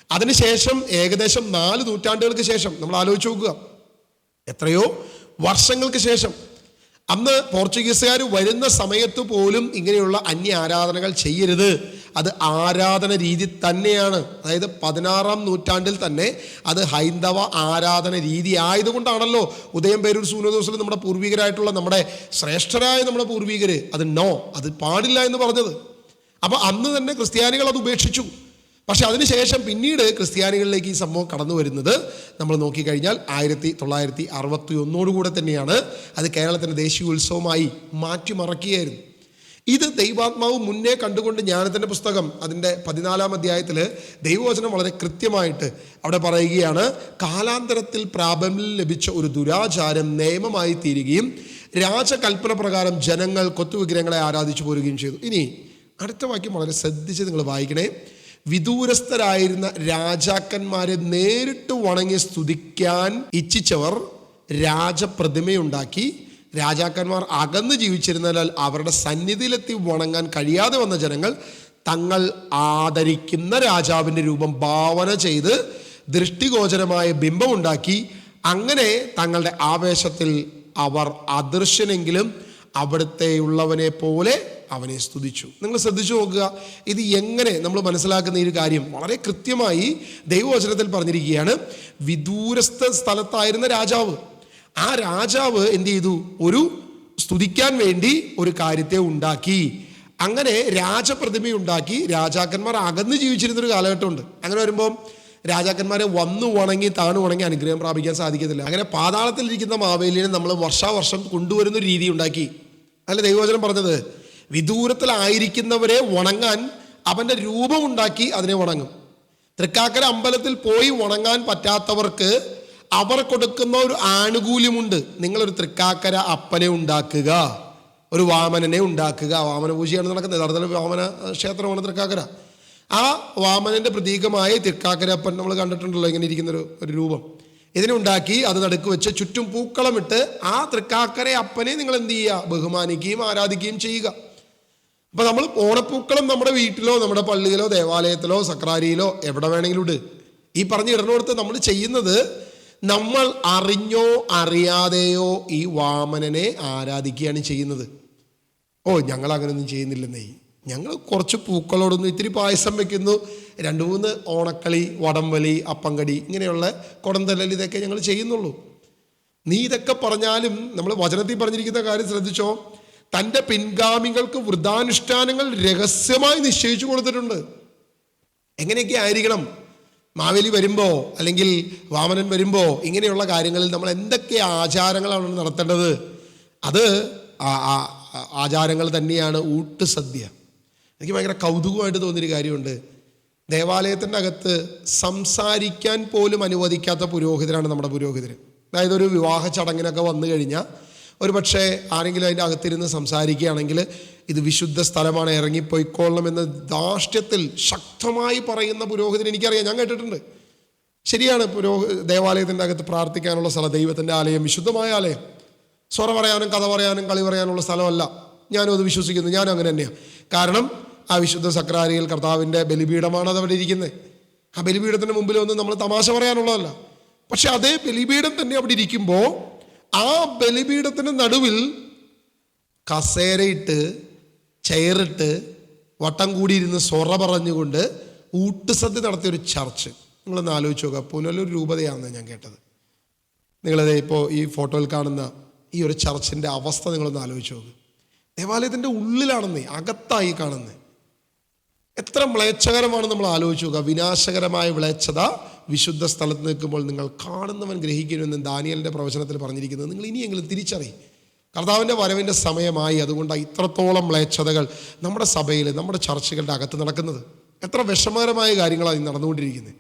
Speaker 1: അതിനുശേഷം ഏകദേശം 4 നൂറ്റാണ്ടുകൾക്ക് ശേഷം നമ്മൾ ആലോചിച്ച് നോക്കുക, എത്രയോ വർഷങ്ങൾക്ക് ശേഷം അന്ന് പോർച്ചുഗീസുകാർ വരുന്ന സമയത്ത് പോലും ഇങ്ങനെയുള്ള അന്യ ആരാധനകൾ ചെയ്യരുത്, അത് ആരാധന രീതി തന്നെയാണ്. അതായത് 16-ാം നൂറ്റാണ്ടിൽ തന്നെ അത് ഹൈന്ദവ ആരാധന രീതി ആയതുകൊണ്ടാണല്ലോ ഉദയംപേരൂർ സൂനോദോസിൽ നമ്മുടെ പൂർവികരായിട്ടുള്ള നമ്മുടെ ശ്രേഷ്ഠരായ നമ്മുടെ പൂർവികർ അത് പാടില്ല എന്ന് പറഞ്ഞത്. അപ്പോൾ അന്ന് തന്നെ ക്രിസ്ത്യാനികൾ അത് ഉപേക്ഷിച്ചു. പക്ഷെ അതിനുശേഷം പിന്നീട് ക്രിസ്ത്യാനികളിലേക്ക് ഈ സംഭവം കടന്നു വരുന്നത് നമ്മൾ നോക്കിക്കഴിഞ്ഞാൽ 1961 തന്നെയാണ്. അത് കേരളത്തിൻ്റെ ദേശീയ ഉത്സവമായി മാറ്റിമറക്കുകയായിരുന്നു. ഇത് ദൈവാത്മാവ് മുന്നേ കണ്ടുകൊണ്ട് ജ്ഞാനത്തിൻ്റെ പുസ്തകം അതിൻ്റെ 14-ാം അധ്യായത്തിൽ ദൈവവചനം വളരെ കൃത്യമായിട്ട് അവിടെ പറയുകയാണ്, കാലാന്തരത്തിൽ പ്രാബല്യം ലഭിച്ച ഒരു ദുരാചാരം നിയമമായി തീരുകയും രാജകൽപ്പന പ്രകാരം ജനങ്ങൾ കൊത്തുവിഗ്രഹങ്ങളെ ആരാധിച്ചു പോരുകയും ചെയ്തു. ഇനി അടുത്ത വാക്യം വളരെ ശ്രദ്ധിച്ച് നിങ്ങൾ വായിക്കണേ. വിദൂരസ്ഥരായിരുന്ന രാജാക്കന്മാരെ നേരിട്ട് വണങ്ങി സ്തുതിക്കാൻ ഇച്ഛിച്ചവർ രാജപ്രതിമയുണ്ടാക്കി. രാജാക്കന്മാർ അകന്ന് ജീവിച്ചിരുന്നാൽ അവരുടെ സന്നിധിയിലെത്തി വണങ്ങാൻ കഴിയാതെ വന്ന ജനങ്ങൾ തങ്ങൾ ആദരിക്കുന്ന രാജാവിൻ്റെ രൂപം ഭാവന ചെയ്ത് ദൃഷ്ടിഗോചരമായ ബിംബമുണ്ടാക്കി. അങ്ങനെ തങ്ങളുടെ ആവേശത്തിൽ അവർ അദൃശ്യനെങ്കിലും അവിടുത്തെയുള്ളവനെ പോലെ അവനെ സ്തുതിച്ചു. നിങ്ങൾ ശ്രദ്ധിച്ചു നോക്കുക, ഇത് എങ്ങനെ നമ്മൾ മനസ്സിലാക്കുന്ന ഈ ഒരു കാര്യം വളരെ കൃത്യമായി ദൈവവചനത്തിൽ പറഞ്ഞിരിക്കുകയാണ്. വിദൂരസ്ഥ സ്ഥലത്തായിരുന്ന രാജാവ്, ആ രാജാവ് എന്ത് ചെയ്തു? ഒരു സ്തുതിക്കാൻ വേണ്ടി ഒരു കാര്യത്തെ ഉണ്ടാക്കി. അങ്ങനെ രാജപ്രതിമയുണ്ടാക്കി. രാജാക്കന്മാർ അകന്ന് ജീവിച്ചിരുന്നൊരു കാലഘട്ടമുണ്ട്. അങ്ങനെ വരുമ്പോൾ രാജാക്കന്മാരെ വന്നു വണങ്ങി താണു വണങ്ങി അനുഗ്രഹം പ്രാപിക്കാൻ സാധിക്കത്തില്ല. അങ്ങനെ പാതാളത്തിലിരിക്കുന്ന മാവേലിനെ നമ്മൾ വർഷാവർഷം കൊണ്ടുവരുന്നൊരു രീതി ഉണ്ടാക്കി. അല്ല ദൈവവചനം പറഞ്ഞത്, വിദൂരത്തിലായിരിക്കുന്നവരെ വണങ്ങാൻ അവൻ്റെ രൂപമുണ്ടാക്കി അതിനെ വണങ്ങും. തൃക്കാക്കര അമ്പലത്തിൽ പോയി വണങ്ങാൻ പറ്റാത്തവർക്ക് അവർ കൊടുക്കുന്ന ഒരു ആനുകൂല്യമുണ്ട്. നിങ്ങളൊരു തൃക്കാക്കര അപ്പനെ ഉണ്ടാക്കുക, ഒരു വാമനനെ ഉണ്ടാക്കുക. വാമന പൂജയാണ് നടക്കുന്നത്. യഥാർത്ഥത്തിൽ വാമന ക്ഷേത്രമാണ് തൃക്കാക്കര. ആ വാമനൻ്റെ പ്രതീകമായ തൃക്കാക്കര അപ്പൻ നമ്മൾ കണ്ടിട്ടുണ്ടല്ലോ, ഇങ്ങനെ ഇരിക്കുന്നൊരു രൂപം. ഇതിനുണ്ടാക്കി അത് നടുക്ക് വെച്ച് ചുറ്റും പൂക്കളമിട്ട് ആ തൃക്കാക്കര അപ്പനെ നിങ്ങൾ എന്ത് ചെയ്യുക? ബഹുമാനിക്കുകയും ആരാധിക്കുകയും ചെയ്യുക. അപ്പം നമ്മൾ ഓണപ്പൂക്കളം നമ്മുടെ വീട്ടിലോ നമ്മുടെ പള്ളിയിലോ ദേവാലയത്തിലോ സക്രാരിയിലോ എവിടെ വേണമെങ്കിലും ഇട്. ഈ പറഞ്ഞ് ഇടണോടത്ത് നമ്മൾ ചെയ്യുന്നത്, നമ്മൾ അറിഞ്ഞോ അറിയാതെയോ ഈ വാമനനെ ആരാധിക്കുകയാണ് ചെയ്യുന്നത്. ഞങ്ങൾ അങ്ങനെയൊന്നും ചെയ്യുന്നില്ലെന്നേ. ഞങ്ങൾ കുറച്ച് പൂക്കളോടൊന്ന് ഇത്തിരി പായസം വെക്കുന്നു, 2-3 ഓണക്കളി, വടംവലി, അപ്പങ്കടി, ഇങ്ങനെയുള്ള കുടന്തല്ലൽ, ഇതൊക്കെ ഞങ്ങൾ ചെയ്യുന്നുള്ളൂ. നീ ഇതൊക്കെ പറഞ്ഞാലും നമ്മൾ വചനത്തിൽ പറഞ്ഞിരിക്കുന്ന കാര്യം ശ്രദ്ധിച്ചോ, തൻ്റെ പിൻഗാമികൾക്ക് വൃതാനുഷ്ഠാനങ്ങൾ രഹസ്യമായി നിശ്ചയിച്ചു കൊടുത്തിട്ടുണ്ട്. എങ്ങനെയൊക്കെ ആയിരിക്കണം മാവേലി വരുമ്പോൾ അല്ലെങ്കിൽ വാമനൻ വരുമ്പോൾ ഇങ്ങനെയുള്ള കാര്യങ്ങളിൽ നമ്മൾ എന്തൊക്കെ ആചാരങ്ങളാണ് നടത്തേണ്ടത്? അത് ആചാരങ്ങൾ തന്നെയാണ് ഊട്ടുസദ്യ. എനിക്ക് ഭയങ്കര കൗതുകമായിട്ട് തോന്നിയൊരു കാര്യമുണ്ട്. ദേവാലയത്തിൻ്റെ അകത്ത് സംസാരിക്കാൻ പോലും അനുവദിക്കാത്ത പുരോഹിതരാണ് നമ്മുടെ പുരോഹിതർ. അതായത് ഒരു വിവാഹ ചടങ്ങിനൊക്കെ വന്നു കഴിഞ്ഞാൽ ഒരു പക്ഷേ ആരെങ്കിലും അതിൻ്റെ അകത്തിരുന്ന് സംസാരിക്കുകയാണെങ്കിൽ ഇത് വിശുദ്ധ സ്ഥലമാണ്, ഇറങ്ങിപ്പോയിക്കൊള്ളണം എന്ന ധാർഷ്ട്യത്തിൽ ശക്തമായി പറയുന്ന പുരോഹിതൻ എനിക്കറിയാം, ഞാൻ കേട്ടിട്ടുണ്ട്. ശരിയാണ്, ദേവാലയത്തിൻ്റെ അകത്ത് പ്രാർത്ഥിക്കാനുള്ള സ്ഥലം, ദൈവത്തിൻ്റെ ആലയം, വിശുദ്ധമായ ആലയം. സ്വറ പറയാനും കഥ പറയാനും കളി പറയാനുള്ള സ്ഥലമല്ല. ഞാനും അത് വിശ്വസിക്കുന്നു, ഞാനും അങ്ങനെ തന്നെയാണ്. കാരണം ആ വിശുദ്ധ സക്രാരിയിൽ കർത്താവിൻ്റെ ബലിപീഠമാണ് അതവിടെ ഇരിക്കുന്നത്. ആ ബലിപീഠത്തിന് മുമ്പിൽ ഒന്നും നമ്മൾ തമാശ പറയാനുള്ളതല്ല. പക്ഷെ അതേ ബലിപീഠം തന്നെ അവിടെ ഇരിക്കുമ്പോൾ ആ ബലിപീഠത്തിന് നടുവിൽ കസേരയിട്ട് ചെയറിട്ട് വട്ടം കൂടിയിരുന്ന് സൊറ പറഞ്ഞുകൊണ്ട് ഊട്ടുസദ്യ നടത്തിയൊരു ചർച്ച് നിങ്ങളൊന്ന് ആലോചിച്ച് നോക്കുക. പുനലൂർ രൂപതയാണെന്ന് ഞാൻ കേട്ടത്. നിങ്ങളത് ഇപ്പോൾ ഈ ഫോട്ടോയിൽ കാണുന്ന ഈ ഒരു ചർച്ചിൻ്റെ അവസ്ഥ നിങ്ങളൊന്ന് ആലോചിച്ച് നോക്കുക. ദേവാലയത്തിൻ്റെ ഉള്ളിലാണെന്നേ, അകത്തായി കാണുന്നത്. എത്ര മ്ലേച്ഛകരമാണ് നമ്മൾ ആലോചിച്ച് നോക്കുക. വിനാശകരമായ മ്ലേച്ഛത വിശുദ്ധ സ്ഥലത്ത് നിൽക്കുമ്പോൾ നിങ്ങൾ കാണുന്നവൻ ഗ്രഹിക്കുമെന്ന് ദാനിയേലിൻ്റെ പ്രവചനത്തിൽ പറഞ്ഞിരിക്കുന്നത് നിങ്ങൾ ഇനിയെങ്കിലും തിരിച്ചറിയും. കർത്താവിൻ്റെ വരവിൻ്റെ സമയമായി. അതുകൊണ്ടാണ് ഇത്രത്തോളം മ്ലേച്ഛതകൾ നമ്മുടെ സഭയിൽ, നമ്മുടെ ചർച്ചകളുടെ അകത്ത് നടക്കുന്നത്. എത്ര വിഷമകരമായ കാര്യങ്ങളാണ് നടന്നുകൊണ്ടിരിക്കുന്നത്.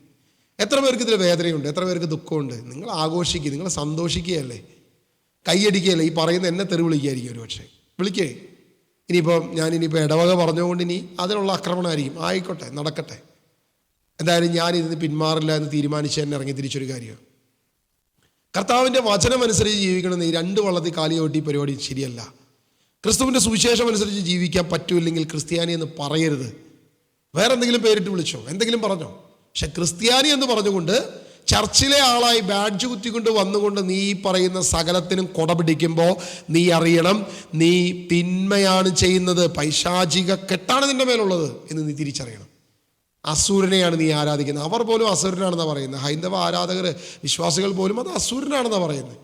Speaker 1: എത്ര പേർക്ക് ഇതിൽ വേദനയുണ്ട്, എത്ര പേർക്ക് ദുഃഖമുണ്ട്. നിങ്ങൾ ആഘോഷിക്കുക, നിങ്ങൾ സന്തോഷിക്കുകയല്ലേ, കൈയടിക്കുകയല്ലേ. ഈ പറയുന്ന എന്നെ തെറി വിളിക്കുകയായിരിക്കും ഒരു പക്ഷേ, വിളിക്കേ. ഞാനിനിയിപ്പോൾ ഇടവക പറഞ്ഞുകൊണ്ട് ഇനി അതിനുള്ള ആക്രമണമായിരിക്കും. ആയിക്കോട്ടെ, നടക്കട്ടെ. എന്തായാലും ഞാനിതിന് പിന്മാറില്ല എന്ന് തീരുമാനിച്ച് തന്നെ ഇറങ്ങി തിരിച്ചൊരു കാര്യമാണ്. കർത്താവിൻ്റെ വചനമനുസരിച്ച് ജീവിക്കണമെന്ന് ഈ 2 വള്ളത്തിൽ കാലി ചവിട്ടി പരിപാടി ശരിയല്ല. ക്രിസ്തുവിൻ്റെ സുവിശേഷം അനുസരിച്ച് ജീവിക്കാൻ പറ്റൂല്ലെങ്കിൽ ക്രിസ്ത്യാനി എന്ന് പറയരുത്. വേറെ എന്തെങ്കിലും പേരിട്ട് വിളിച്ചോ, എന്തെങ്കിലും പറഞ്ഞോ. പക്ഷെ ക്രിസ്ത്യാനി എന്ന് പറഞ്ഞുകൊണ്ട് ചർച്ചിലെ ആളായി ബാഡ്ജ് കുത്തിക്കൊണ്ട് വന്നുകൊണ്ട് നീ പറയുന്ന സകലത്തിനും കൊട പിടിക്കുമ്പോൾ നീ അറിയണം, നീ തിന്മയാണ് ചെയ്യുന്നത്, പൈശാചിക കെട്ടാണ് നിന്റെ മേലുള്ളത് എന്ന് നീ തിരിച്ചറിയണം. അസൂരനെയാണ് നീ ആരാധിക്കുന്നത്. അവർ പോലും അസുരനാണെന്നാണ് പറയുന്നത്. ഹൈന്ദവ ആരാധകർ, വിശ്വാസികൾ പോലും അത് അസൂരനാണെന്നാണ് പറയുന്നത്.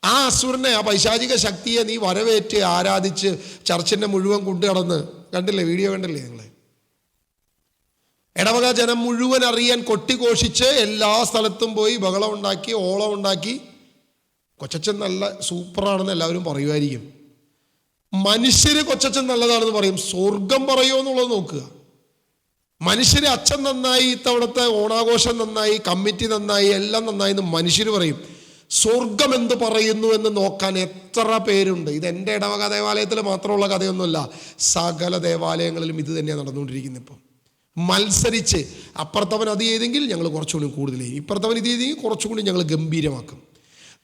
Speaker 1: ആ അസുരനെ, ആ പൈശാചിക ശക്തിയെ നീ വരവേറ്റ് ആരാധിച്ച് ചർച്ചിൻ്റെ മുഴുവൻ കൊണ്ടു കടന്ന്, കണ്ടില്ലേ, വീഡിയോ കണ്ടില്ലേ നിങ്ങൾ? ഇടവക ജനം മുഴുവൻ അറിയാൻ കൊട്ടിഘോഷിച്ച് എല്ലാ സ്ഥലത്തും പോയി ബഹളം ഉണ്ടാക്കി, ഓളം ഉണ്ടാക്കി. കൊച്ചച്ഛൻ നല്ല സൂപ്പറാണെന്ന് എല്ലാവരും പറയുമായിരിക്കും. മനുഷ്യര് കൊച്ചച്ഛൻ നല്ലതാണെന്ന് പറയും, സ്വർഗം പറയുമോ എന്നുള്ളത് നോക്കുക. മനുഷ്യര് അച്ഛൻ നന്നായി, ഇത്തവണത്തെ ഓണാഘോഷം നന്നായി, കമ്മിറ്റി നന്നായി, എല്ലാം നന്നായി എന്ന് മനുഷ്യർ പറയും. സ്വർഗം എന്ത് പറയുന്നു എന്ന് നോക്കാൻ എത്ര പേരുണ്ട്. ഇത് എൻ്റെ ഇടവക ദേവാലയത്തിൽ മാത്രമുള്ള കഥയൊന്നുമല്ല, സകല ദേവാലയങ്ങളിലും ഇത് തന്നെയാണ് നടന്നുകൊണ്ടിരിക്കുന്നത്. ഇപ്പം മത്സരിച്ച് അപ്പുറത്തവൻ അത് ചെയ്തെങ്കിൽ ഞങ്ങൾ കുറച്ചുകൂടി കൂടുതൽ ചെയ്യും, ഇപ്പുറത്തവൻ ഇത് ചെയ്തെങ്കിൽ കുറച്ചുകൂടി ഞങ്ങൾ ഗംഭീരമാക്കും.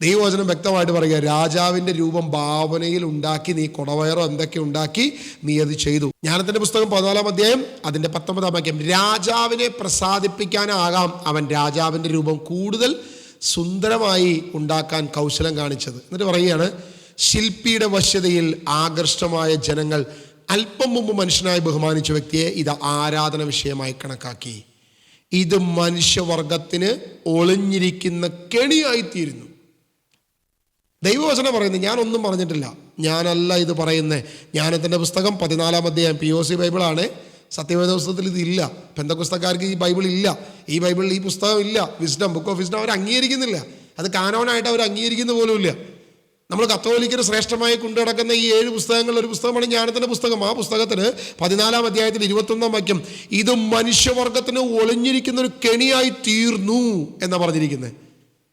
Speaker 1: ദൈവവചനം വ്യക്തമായിട്ട് പറയുക, രാജാവിൻ്റെ രൂപം ഭാവനയിൽ ഉണ്ടാക്കി നീ കൊടവയറോ എന്തൊക്കെ ഉണ്ടാക്കി നീ അത് ചെയ്തു. ജ്ഞാനത്തിൻ്റെ പുസ്തകം 14-ാം അധ്യായം അതിൻ്റെ 19-ാം വാക്യം, രാജാവിനെ പ്രസാദിപ്പിക്കാനാകാം അവൻ രാജാവിൻ്റെ രൂപം കൂടുതൽ സുന്ദരമായി ഉണ്ടാക്കാൻ കൗശലം കാണിച്ചത്. എന്നിട്ട് പറയുകയാണ്, ശില്പിയുടെ വശ്യതയിൽ ആകർഷ്ടമായ ജനങ്ങൾ അല്പം മുമ്പ് മനുഷ്യനായി ബഹുമാനിച്ച വ്യക്തിയെ ഇത് ആരാധന വിഷയമായി കണക്കാക്കി. ഇത് മനുഷ്യവർഗത്തിന് ഒളിഞ്ഞിരിക്കുന്ന കെണിയായിത്തീരുന്നു. ദൈവവചനം പറയുന്നത്, ഞാനൊന്നും പറഞ്ഞിട്ടില്ല, ഞാനല്ല ഇത് പറയുന്നത്. ജ്ഞാനത്തിൻ്റെ പുസ്തകം 14-ാം അധ്യായം POC ബൈബിളാണ്. സത്യവേദ പുസ്തകത്തിൽ ഇതില്ല. പെന്തക്കോസ്തക്കാർക്ക് ഈ ബൈബിൾ ഇല്ല, ഈ ബൈബിളിൽ ഈ പുസ്തകം ഇല്ല. വിസ്ഡം, ബുക്ക് ഓഫ് വിസ്ഡം അവർ അംഗീകരിക്കുന്നില്ല. അത് കാനോനായിട്ട് അവർ അംഗീകരിക്കുന്ന പോലും ഇല്ല. നമ്മൾ കത്തോലിക്കർ ശ്രേഷ്ഠമായി കൊണ്ടുനടക്കുന്ന ഈ 7 പുസ്തകങ്ങളിൽ ഒരു പുസ്തകമാണ് ജ്ഞാനത്തിൻ്റെ പുസ്തകം. ആ പുസ്തകത്തിന് 14-ാം അധ്യായത്തിൽ 21-ാം വാക്യം, ഇത് മനുഷ്യവർഗത്തിന് ഒളിഞ്ഞിരിക്കുന്ന ഒരു കെണിയായി തീർന്നു എന്നാണ് പറഞ്ഞിരിക്കുന്നത്.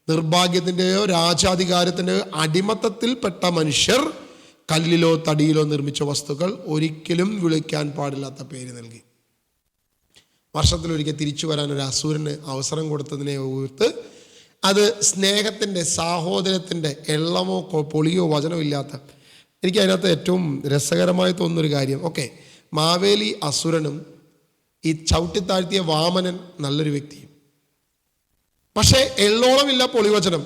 Speaker 1: നിർഭാഗ്യത്തിൻ്റെയോ രാജാധികാരത്തിൻ്റെയോ അടിമത്തത്തിൽപ്പെട്ട മനുഷ്യർ കല്ലിലോ തടിയിലോ നിർമ്മിച്ച വസ്തുക്കൾ ഒരിക്കലും വിളിക്കാൻ പാടില്ലാത്ത പേര് നൽകി. വർഷത്തിലൊരിക്കൽ തിരിച്ചു വരാൻ ഒരു അസുരന് അവസരം കൊടുത്തതിനെ ഓർത്ത് അത് സ്നേഹത്തിൻ്റെ, സാഹോദര്യത്തിൻ്റെ എള്ളമോ പൊളിയോ വചനമില്ലാത്ത, എനിക്ക് അതിനകത്ത് ഏറ്റവും രസകരമായി തോന്നുന്നൊരു കാര്യം, ഓക്കെ, മാവേലി അസുരനും ഈ ചവിട്ടിത്താഴ്ത്തിയ വാമനൻ നല്ലൊരു വ്യക്തിയും. പക്ഷേ എള്ളോളമില്ല പൊളിവചനം.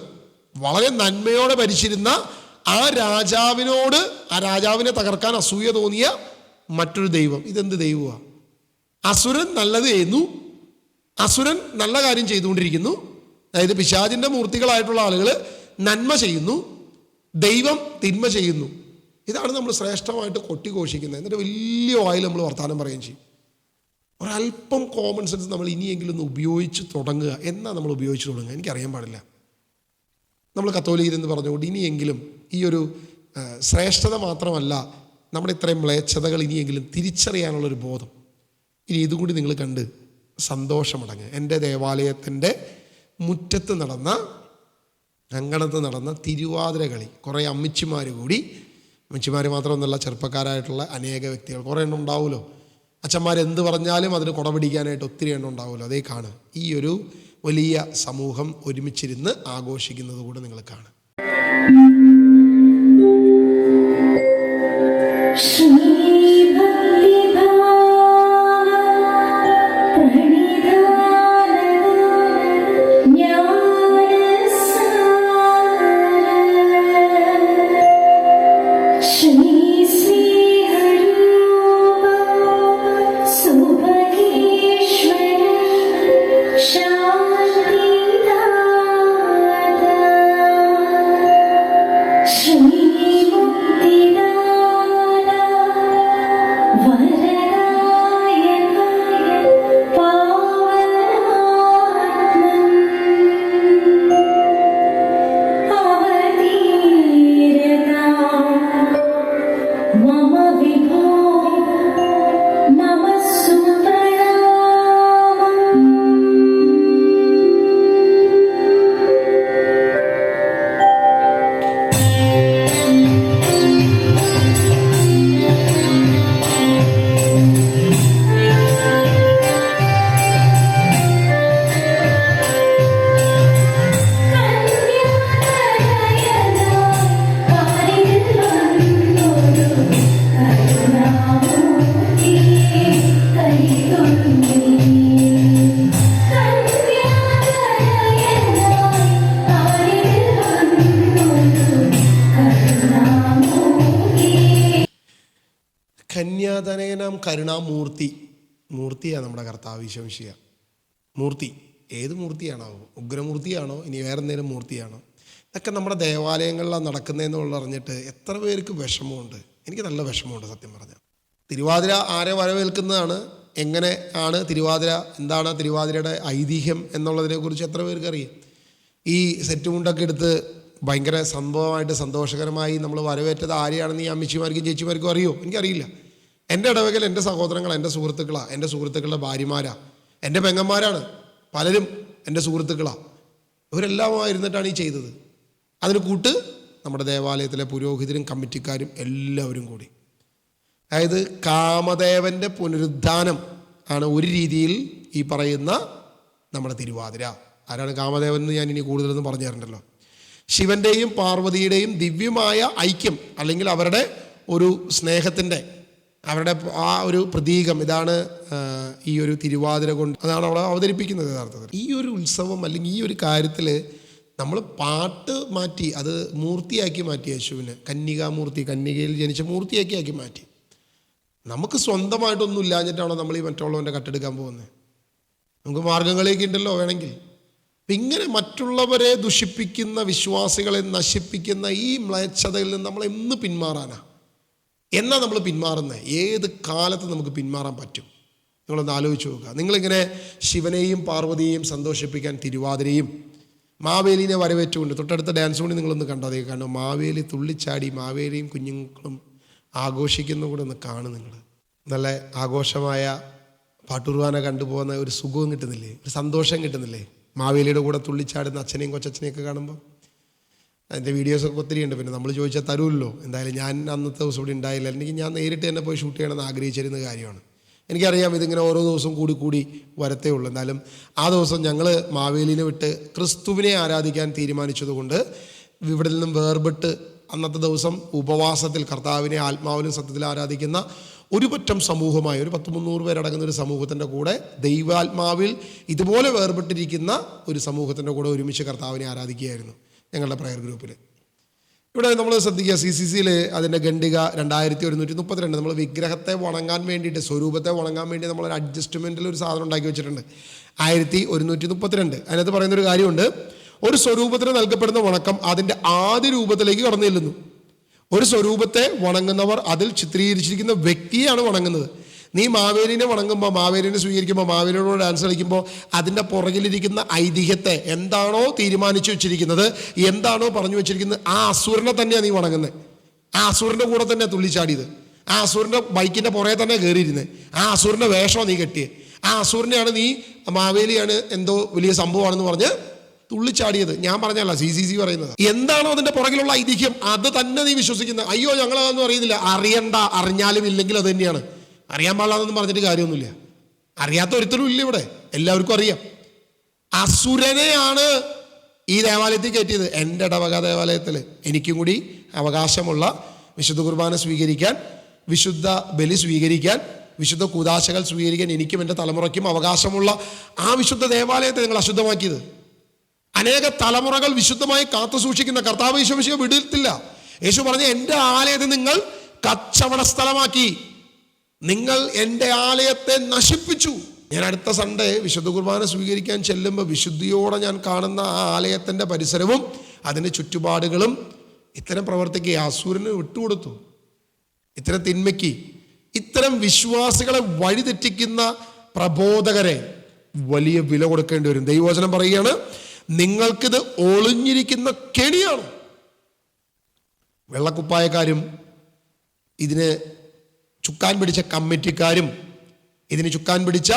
Speaker 1: വളരെ നന്മയോടെ ഭരിച്ചിരുന്ന ആ രാജാവിനോട്, ആ രാജാവിനെ തകർക്കാൻ അസൂയ തോന്നിയ മറ്റൊരു ദൈവം. ഇതെന്ത് ദൈവമാണ്? അസുരൻ നല്ലത് ചെയ്യുന്നു, അസുരൻ നല്ല കാര്യം ചെയ്തുകൊണ്ടിരിക്കുന്നു. അതായത് പിശാചിൻ്റെ മൂർത്തികളായിട്ടുള്ള ആളുകൾ നന്മ ചെയ്യുന്നു, ദൈവം തിന്മ ചെയ്യുന്നു. ഇതാണ് നമ്മൾ ശ്രേഷ്ഠമായിട്ട് കൊട്ടിഘോഷിക്കുന്നത്. എന്നിട്ട് വലിയ വായിൽ നമ്മൾ വർത്തമാനം പറയുകയും ചെയ്യും. ഒരല്പം കോമൺ സെൻസ് നമ്മൾ ഇനിയെങ്കിലും ഒന്ന് ഉപയോഗിച്ച് തുടങ്ങുക. എന്നാണ് നമ്മൾ ഉപയോഗിച്ച് തുടങ്ങുക? എനിക്കറിയാൻ പാടില്ല. നമ്മൾ കത്തോലിക്കരെന്ന് പറഞ്ഞുകൊണ്ട് ഇനിയെങ്കിലും ഈ ഒരു ശ്രേഷ്ഠത മാത്രമല്ല, നമ്മുടെ ഇത്രയും മ്ലേച്ഛതകൾ ഇനിയെങ്കിലും തിരിച്ചറിയാനുള്ളൊരു ബോധം ഇനി ഇതുകൂടി നിങ്ങൾ കണ്ട് സന്തോഷമടങ്ങുക. എൻ്റെ ദേവാലയത്തിൻ്റെ മുറ്റത്ത് നടന്ന, അങ്കണത്ത് നടന്ന തിരുവാതിര കളി, കുറേ അമ്മച്ചിമാർ കൂടി, അമ്മച്ചിമാർ മാത്രമൊന്നുമല്ല, ചെറുപ്പക്കാരായിട്ടുള്ള അനേക വ്യക്തികൾ കുറേ എണ്ണം ഉണ്ടാവുമല്ലോ. അച്ഛന്മാരെന്ത് പറഞ്ഞാലും അതിന് കുട പിടിക്കാനായിട്ട് ഒത്തിരി എണ്ണം ഉണ്ടാവുമല്ലോ. അതേ കാണുക, ഈ ഒരു വലിയ സമൂഹം ഒരുമിച്ചിരുന്ന് ആഘോഷിക്കുന്നത് കൂടെ നിങ്ങൾ കാണുക. പുനരുദ്ധനേനാം കരുണാമൂർത്തി, മൂർത്തിയാണ് നമ്മുടെ കർത്താവ് ഈശോ മിശിഹാ. മൂർത്തി ഏത് മൂർത്തിയാണോ? ഉഗ്രമൂർത്തിയാണോ, ഇനി വേറെ എന്തെങ്കിലും മൂർത്തിയാണോ? ഇതൊക്കെ നമ്മുടെ ദേവാലയങ്ങളിലാണ് നടക്കുന്നതെന്നുള്ള അറിഞ്ഞിട്ട് എത്ര പേർക്ക് വിഷമമുണ്ട്. എനിക്ക് നല്ല വിഷമമുണ്ട് സത്യം പറഞ്ഞാൽ. തിരുവാതിര ആരെ വരവേൽക്കുന്നതാണ്, എങ്ങനെ ആണ് തിരുവാതിര, എന്താണ് തിരുവാതിരയുടെ ഐതിഹ്യം എന്നുള്ളതിനെക്കുറിച്ച് എത്ര പേർക്ക് അറിയാം? ഈ സെറ്റ് മുണ്ടൊക്കെ എടുത്ത് ഭയങ്കര സംഭവമായിട്ട് സന്തോഷകരമായി നമ്മൾ വരവേറ്റത് ആരെയാണെന്ന് ഈ അമ്മച്ചിമാർക്കും ചേച്ചിമാർക്കും അറിയോ? എനിക്കറിയില്ല. എൻ്റെ ഇടവകയിൽ എൻ്റെ സഹോദരങ്ങൾ, എൻ്റെ സുഹൃത്തുക്കളാണ്, എൻ്റെ സുഹൃത്തുക്കളുടെ ഭാര്യമാരാണ്, എൻ്റെ പെങ്ങന്മാരാണ്, പലരും എൻ്റെ സുഹൃത്തുക്കളാണ്. ഇവരെല്ലാമായിരുന്നിട്ടാണ് ഈ ചെയ്തത്. അതിന് കൂട്ട് നമ്മുടെ ദേവാലയത്തിലെ പുരോഹിതരും കമ്മിറ്റിക്കാരും എല്ലാവരും കൂടി. അതായത് കാമദേവൻ്റെ പുനരുദ്ധാനം ആണ് ഒരു രീതിയിൽ ഈ പറയുന്ന നമ്മുടെ തിരുവാതിര. ആരാണ് കാമദേവൻ എന്ന് ഞാൻ ഇനി കൂടുതലൊന്നും പറഞ്ഞു തരണ്ടല്ലോ. ശിവൻ്റെയും പാർവതിയുടെയും ദിവ്യമായ ഐക്യം, അല്ലെങ്കിൽ അവരുടെ ഒരു സ്നേഹത്തിൻ്റെ, അവരുടെ ആ ഒരു പ്രതീകം ഇതാണ് ഈ ഒരു തിരുവാതിര കൊണ്ട്, അതാണ് അവിടെ അവതരിപ്പിക്കുന്നത് യഥാർത്ഥത്തിൽ. ഈ ഒരു ഉത്സവം അല്ലെങ്കിൽ ഈ ഒരു കാര്യത്തിൽ നമ്മൾ പാട്ട് മാറ്റി അത് മൂർത്തിയാക്കി മാറ്റി. യേശുവിന് കന്യകാമൂർത്തി, കന്യകയിൽ ജനിച്ച മൂർത്തിയാക്കി മാറ്റി. നമുക്ക് സ്വന്തമായിട്ടൊന്നും ഇല്ലാഞ്ഞിട്ടാണോ നമ്മൾ ഈ മറ്റുള്ളവൻ്റെ കട്ടെടുക്കാൻ പോകുന്നത്? നമുക്ക് മാർഗങ്ങളേക്ക് ഉണ്ടല്ലോ വേണമെങ്കിൽ. അപ്പം ഇങ്ങനെ മറ്റുള്ളവരെ ദുഷിപ്പിക്കുന്ന, വിശ്വാസികളെ നശിപ്പിക്കുന്ന ഈ മ്ലേച്ഛതയിൽ നിന്ന് നമ്മൾ എന്ന് പിന്മാറാനാ? എന്നാ നമ്മൾ പിന്മാറുന്നത്? ഏത് കാലത്ത് നമുക്ക് പിന്മാറാൻ പറ്റും? നിങ്ങളൊന്ന് ആലോചിച്ച് നോക്കുക. നിങ്ങളിങ്ങനെ ശിവനെയും പാർവതിയെയും സന്തോഷിപ്പിക്കാൻ തിരുവാതിരയും മാവേലിനെ വരവേറ്റുകൊണ്ട് തൊട്ടടുത്ത ഡാൻസ് കൂടി നിങ്ങളൊന്ന് കണ്ടതേ. കാരണം മാവേലി തുള്ളിച്ചാടി മാവേലിയും കുഞ്ഞുങ്ങളും ആഘോഷിക്കുന്ന കൂടെ ഒന്ന് കാണും നിങ്ങൾ. നല്ല ആഘോഷമായ പാട്ടുറുവാന കണ്ടുപോകുന്ന ഒരു സുഖവും കിട്ടുന്നില്ലേ, ഒരു സന്തോഷം കിട്ടുന്നില്ലേ? മാവേലിയുടെ കൂടെ തുള്ളിച്ചാടുന്ന അച്ഛനെയും കൊച്ചച്ഛനെയൊക്കെ കാണുമ്പോൾ. അതിൻ്റെ വീഡിയോസൊക്കെ ഒത്തിരി ഉണ്ട്. പിന്നെ നമ്മൾ ചോദിച്ചാൽ തരുമല്ലോ. എന്തായാലും ഞാൻ അന്നത്തെ ദിവസം ഇവിടെ ഉണ്ടായില്ല, അല്ലെങ്കിൽ ഞാൻ നേരിട്ട് തന്നെ പോയി ഷൂട്ട് ചെയ്യണമെന്ന് ആഗ്രഹിച്ചിരുന്ന കാര്യമാണ്. എനിക്കറിയാം ഇതിങ്ങനെ ഓരോ ദിവസവും കൂടി വരത്തേ ഉള്ളൂ. എന്നാലും ആ ദിവസം ഞങ്ങൾ മാവേലിനെ വിട്ട് ക്രിസ്തുവിനെ ആരാധിക്കാൻ തീരുമാനിച്ചതുകൊണ്ട് ഇവിടെ നിന്നും വേർപെട്ട് അന്നത്തെ ദിവസം ഉപവാസത്തിൽ കർത്താവിനെ ആത്മാവിലും സത്യത്തിൽ ആരാധിക്കുന്ന ഒരു പറ്റം സമൂഹമായി, ഒരു 10-300 പേരടങ്ങുന്ന ഒരു സമൂഹത്തിൻ്റെ കൂടെ, ദൈവാത്മാവിൽ ഇതുപോലെ വേർപെട്ടിരിക്കുന്ന ഒരു സമൂഹത്തിൻ്റെ കൂടെ ഒരുമിച്ച് കർത്താവിനെ ആരാധിക്കുകയായിരുന്നു ഞങ്ങളുടെ പ്രയർ ഗ്രൂപ്പിൽ. ഇവിടെ നമ്മൾ ശ്രദ്ധിക്കുക, CCCയിൽ അതിൻ്റെ ഖണ്ഡിക 2132. നമ്മൾ വിഗ്രഹത്തെ വണങ്ങാൻ വേണ്ടിയിട്ട്, സ്വരൂപത്തെ വണങ്ങാൻ വേണ്ടി നമ്മളൊരു അഡ്ജസ്റ്റ്മെൻറ്റിൽ ഒരു സാധനം ഉണ്ടാക്കി വെച്ചിട്ടുണ്ട്. 1132. അതിനകത്ത് പറയുന്നൊരു കാര്യമുണ്ട്. ഒരു സ്വരൂപത്തിന് നൽകപ്പെടുന്ന വണക്കം അതിൻ്റെ ആദ്യ രൂപത്തിലേക്ക് കടന്നു ചെല്ലുന്നു. ഒരു സ്വരൂപത്തെ വണങ്ങുന്നവർ അതിൽ ചിത്രീകരിച്ചിരിക്കുന്ന വ്യക്തിയാണ് വണങ്ങുന്നത്. നീ മാവേലിനെ വണങ്ങുമ്പോൾ, മാവേലിനെ സ്വീകരിക്കുമ്പോൾ, മാവേലിനോട് ഡാൻസ് കളിക്കുമ്പോൾ അതിൻ്റെ പുറകിലിരിക്കുന്ന ഐതിഹ്യത്തെ, എന്താണോ തീരുമാനിച്ചു വെച്ചിരിക്കുന്നത്, എന്താണോ പറഞ്ഞു വെച്ചിരിക്കുന്നത്, ആ അസുരനെ തന്നെയാണ് നീ വണങ്ങുന്നത്. ആ അസുരൻ്റെ കൂടെ തന്നെ തുള്ളിച്ചാടിയത്, ആ അസുരൻ്റെ ബൈക്കിൻ്റെ പുറകെ തന്നെ കയറിയിരുന്നത്, ആ അസുരൻ്റെ വേഷമാണ് നീ കെട്ടിയത്, ആ അസുരനെയാണ് നീ മാവേലിയാണ് എന്തോ വലിയ സംഭവമാണെന്ന് പറഞ്ഞ് തുള്ളിച്ചാടിയത്. ഞാൻ പറഞ്ഞല്ല, CCC പറയുന്നത്. എന്താണോ അതിൻ്റെ പുറകിലുള്ള ഐതിഹ്യം അത് തന്നെ നീ വിശ്വസിക്കുന്നത്. അയ്യോ ഞങ്ങളതൊന്നും അറിയുന്നില്ല. അറിയണ്ട, അറിഞ്ഞാലും ഇല്ലെങ്കിൽ അത് തന്നെയാണ്. അറിയാൻ പാടില്ലാന്നൊന്നും പറഞ്ഞിട്ട് കാര്യമൊന്നുമില്ല. അറിയാത്ത ഒരുത്തരും ഇല്ല ഇവിടെ, എല്ലാവർക്കും അറിയാം. അസുരനെയാണ് ഈ ദേവാലയത്തിൽ കയറ്റിയത്. എൻ്റെ ഇടവക ദേവാലയത്തിൽ എനിക്കും കൂടി അവകാശമുള്ള വിശുദ്ധ കുർബാന സ്വീകരിക്കാൻ, വിശുദ്ധ ബലി സ്വീകരിക്കാൻ, വിശുദ്ധ കൂദാശകൾ സ്വീകരിക്കാൻ എനിക്കും എൻ്റെ തലമുറയ്ക്കും അവകാശമുള്ള ആ വിശുദ്ധ ദേവാലയത്തെ നിങ്ങൾ അശുദ്ധമാക്കിയത്. അനേക തലമുറകൾ വിശുദ്ധമായി കാത്തു സൂക്ഷിക്കുന്ന കർത്താവ് യേശു മിശിഹ വിടത്തില്ല. യേശു പറഞ്ഞ എൻ്റെ ആലയത്തെ നിങ്ങൾ കച്ചവട സ്ഥലമാക്കി, നിങ്ങൾ എൻ്റെ ആലയത്തെ നശിപ്പിച്ചു. ഞാൻ അടുത്ത സൺഡേ വിശുദ്ധ കുർബാന സ്വീകരിക്കാൻ ചെല്ലുമ്പോൾ വിശുദ്ധിയോടെ ഞാൻ കാണുന്ന ആ ആലയത്തിൻ്റെ പരിസരവും അതിൻ്റെ ചുറ്റുപാടുകളും ഇത്തരം പ്രവർത്തിക്ക് അസുരന് വിട്ടുകൊടുത്തു. ഇത്തരം തിന്മയ്ക്ക്, ഇത്തരം വിശ്വാസികളെ വഴിതെറ്റിക്കുന്ന പ്രബോധകരെ വലിയ വില കൊടുക്കേണ്ടി വരും. ദൈവവചനം പറയുകയാണ്, നിങ്ങൾക്കിത് ഒളിഞ്ഞിരിക്കുന്ന കെണിയാണ്. വെള്ളക്കുപ്പായക്കാരും ഇതിന് ചുക്കാൻ പിടിച്ച കമ്മിറ്റിക്കാരും ഇതിന് ചുക്കാൻ പിടിച്ച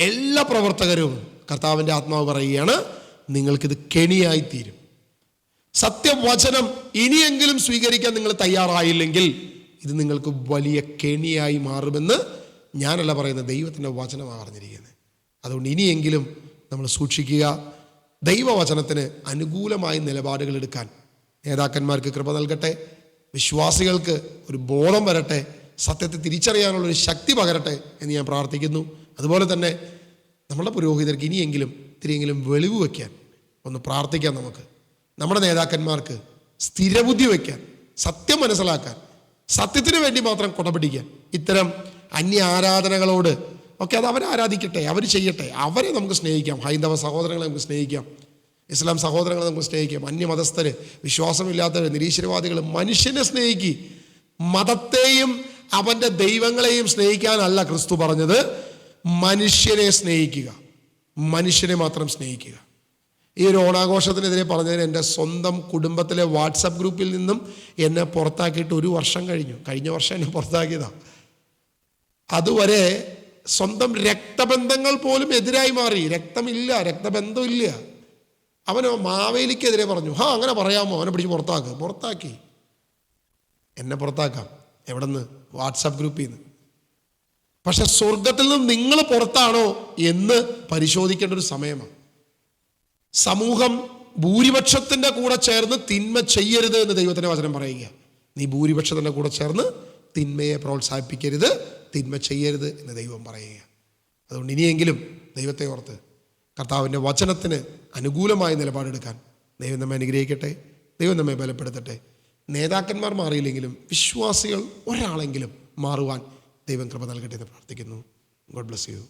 Speaker 1: എല്ലാ പ്രവർത്തകരും, കർത്താവിൻ്റെ ആത്മാവ് പറയുകയാണ്, നിങ്ങൾക്കിത് കെണിയായിത്തീരും. സത്യവചനം ഇനിയെങ്കിലും സ്വീകരിക്കാൻ നിങ്ങൾ തയ്യാറായില്ലെങ്കിൽ ഇത് നിങ്ങൾക്ക് വലിയ കെണിയായി മാറുമെന്ന് ഞാനല്ല പറയുന്നത്, ദൈവത്തിൻ്റെ വചനമാണ് പറഞ്ഞിരിക്കുന്നത്. അതുകൊണ്ട് ഇനിയെങ്കിലും നമ്മൾ സൂക്ഷിക്കുക. ദൈവവചനത്തിന് അനുകൂലമായ നിലപാടുകൾ എടുക്കാൻ നേതാക്കന്മാർക്ക് കൃപ നൽകട്ടെ. വിശ്വാസികൾക്ക് ഒരു ബോധം വരട്ടെ. സത്യത്തെ തിരിച്ചറിയാനുള്ളൊരു ശക്തി പകരട്ടെ എന്ന് ഞാൻ പ്രാർത്ഥിക്കുന്നു. അതുപോലെ തന്നെ നമ്മുടെ പുരോഹിതർക്ക് ഇനിയെങ്കിലും ഇത്തിരിയെങ്കിലും വെളിവ് വയ്ക്കാൻ ഒന്ന് പ്രാർത്ഥിക്കാം. നമുക്ക് നമ്മുടെ നേതാക്കന്മാർക്ക് സ്ഥിരബുദ്ധി വയ്ക്കാൻ, സത്യം മനസ്സിലാക്കാൻ, സത്യത്തിന് വേണ്ടി മാത്രം കൊടപിടിക്കാൻ, ഇത്തരം അന്യ ആരാധനകളോട് ഒക്കെ അത് അവരെ ആരാധിക്കട്ടെ, അവർ ചെയ്യട്ടെ. അവരെ നമുക്ക് സ്നേഹിക്കാം. ഹൈന്ദവ സഹോദരങ്ങളെ നമുക്ക് സ്നേഹിക്കാം, ഇസ്ലാം സഹോദരങ്ങളെ നമുക്ക് സ്നേഹിക്കാം, അന്യമതസ്ഥര്, വിശ്വാസമില്ലാത്തവർ, നിരീശ്വരവാദികൾ. മനുഷ്യനെ സ്നേഹിക്കുക. മതത്തെയും അവൻ്റെ ദൈവങ്ങളെയും സ്നേഹിക്കാനല്ല ക്രിസ്തു പറഞ്ഞത്, മനുഷ്യനെ സ്നേഹിക്കുക, മനുഷ്യനെ മാത്രം സ്നേഹിക്കുക. ഈ ഒരു ഓണാഘോഷത്തിനെതിരെ പറഞ്ഞതിന് എൻ്റെ സ്വന്തം കുടുംബത്തിലെ വാട്സപ്പ് ഗ്രൂപ്പിൽ നിന്നും എന്നെ പുറത്താക്കിയിട്ട് 1 വർഷം കഴിഞ്ഞു. കഴിഞ്ഞ വർഷം എന്നെ പുറത്താക്കിയതാണ്. അതുവരെ സ്വന്തം രക്തബന്ധങ്ങൾ പോലും എതിരായി മാറി. രക്തമില്ല, രക്തബന്ധമില്ല. അവനോ മാവേലിക്കെതിരെ പറഞ്ഞു, അങ്ങനെ പറയാമോ, അവനെ പിടിച്ച് പുറത്താക്കി. എന്നെ പുറത്താക്കാം. എവിടെ നിന്ന്? വാട്സാപ്പ് ഗ്രൂപ്പിൽ നിന്ന്. പക്ഷെ സ്വർഗത്തിൽ നിന്ന് നിങ്ങൾ പുറത്താണോ എന്ന് പരിശോധിക്കേണ്ട ഒരു സമയമാണ്. സമൂഹം ഭൂരിപക്ഷത്തിൻ്റെ കൂടെ ചേർന്ന് തിന്മ ചെയ്യരുത് എന്ന് ദൈവത്തിൻ്റെ വചനം പറയുക. നീ ഭൂരിപക്ഷത്തിൻ്റെ കൂടെ ചേർന്ന് തിന്മയെ പ്രോത്സാഹിപ്പിക്കരുത്, തിന്മ ചെയ്യരുത് എന്ന് ദൈവം പറയുക. അതുകൊണ്ട് ഇനിയെങ്കിലും ദൈവത്തെ ഓർത്ത് കർത്താവിൻ്റെ വചനത്തിന് അനുകൂലമായ നിലപാടെടുക്കാൻ ദൈവം നമ്മെ അനുഗ്രഹിക്കട്ടെ, ദൈവം നമ്മെ ബലപ്പെടുത്തട്ടെ. നേതാക്കന്മാർ മാറിയില്ലെങ്കിലും വിശ്വാസികൾ ഒരാളെങ്കിലും മാറുവാൻ ദൈവം കൃപ നൽകട്ടെ എന്ന് പ്രാർത്ഥിക്കുന്നു. God bless you.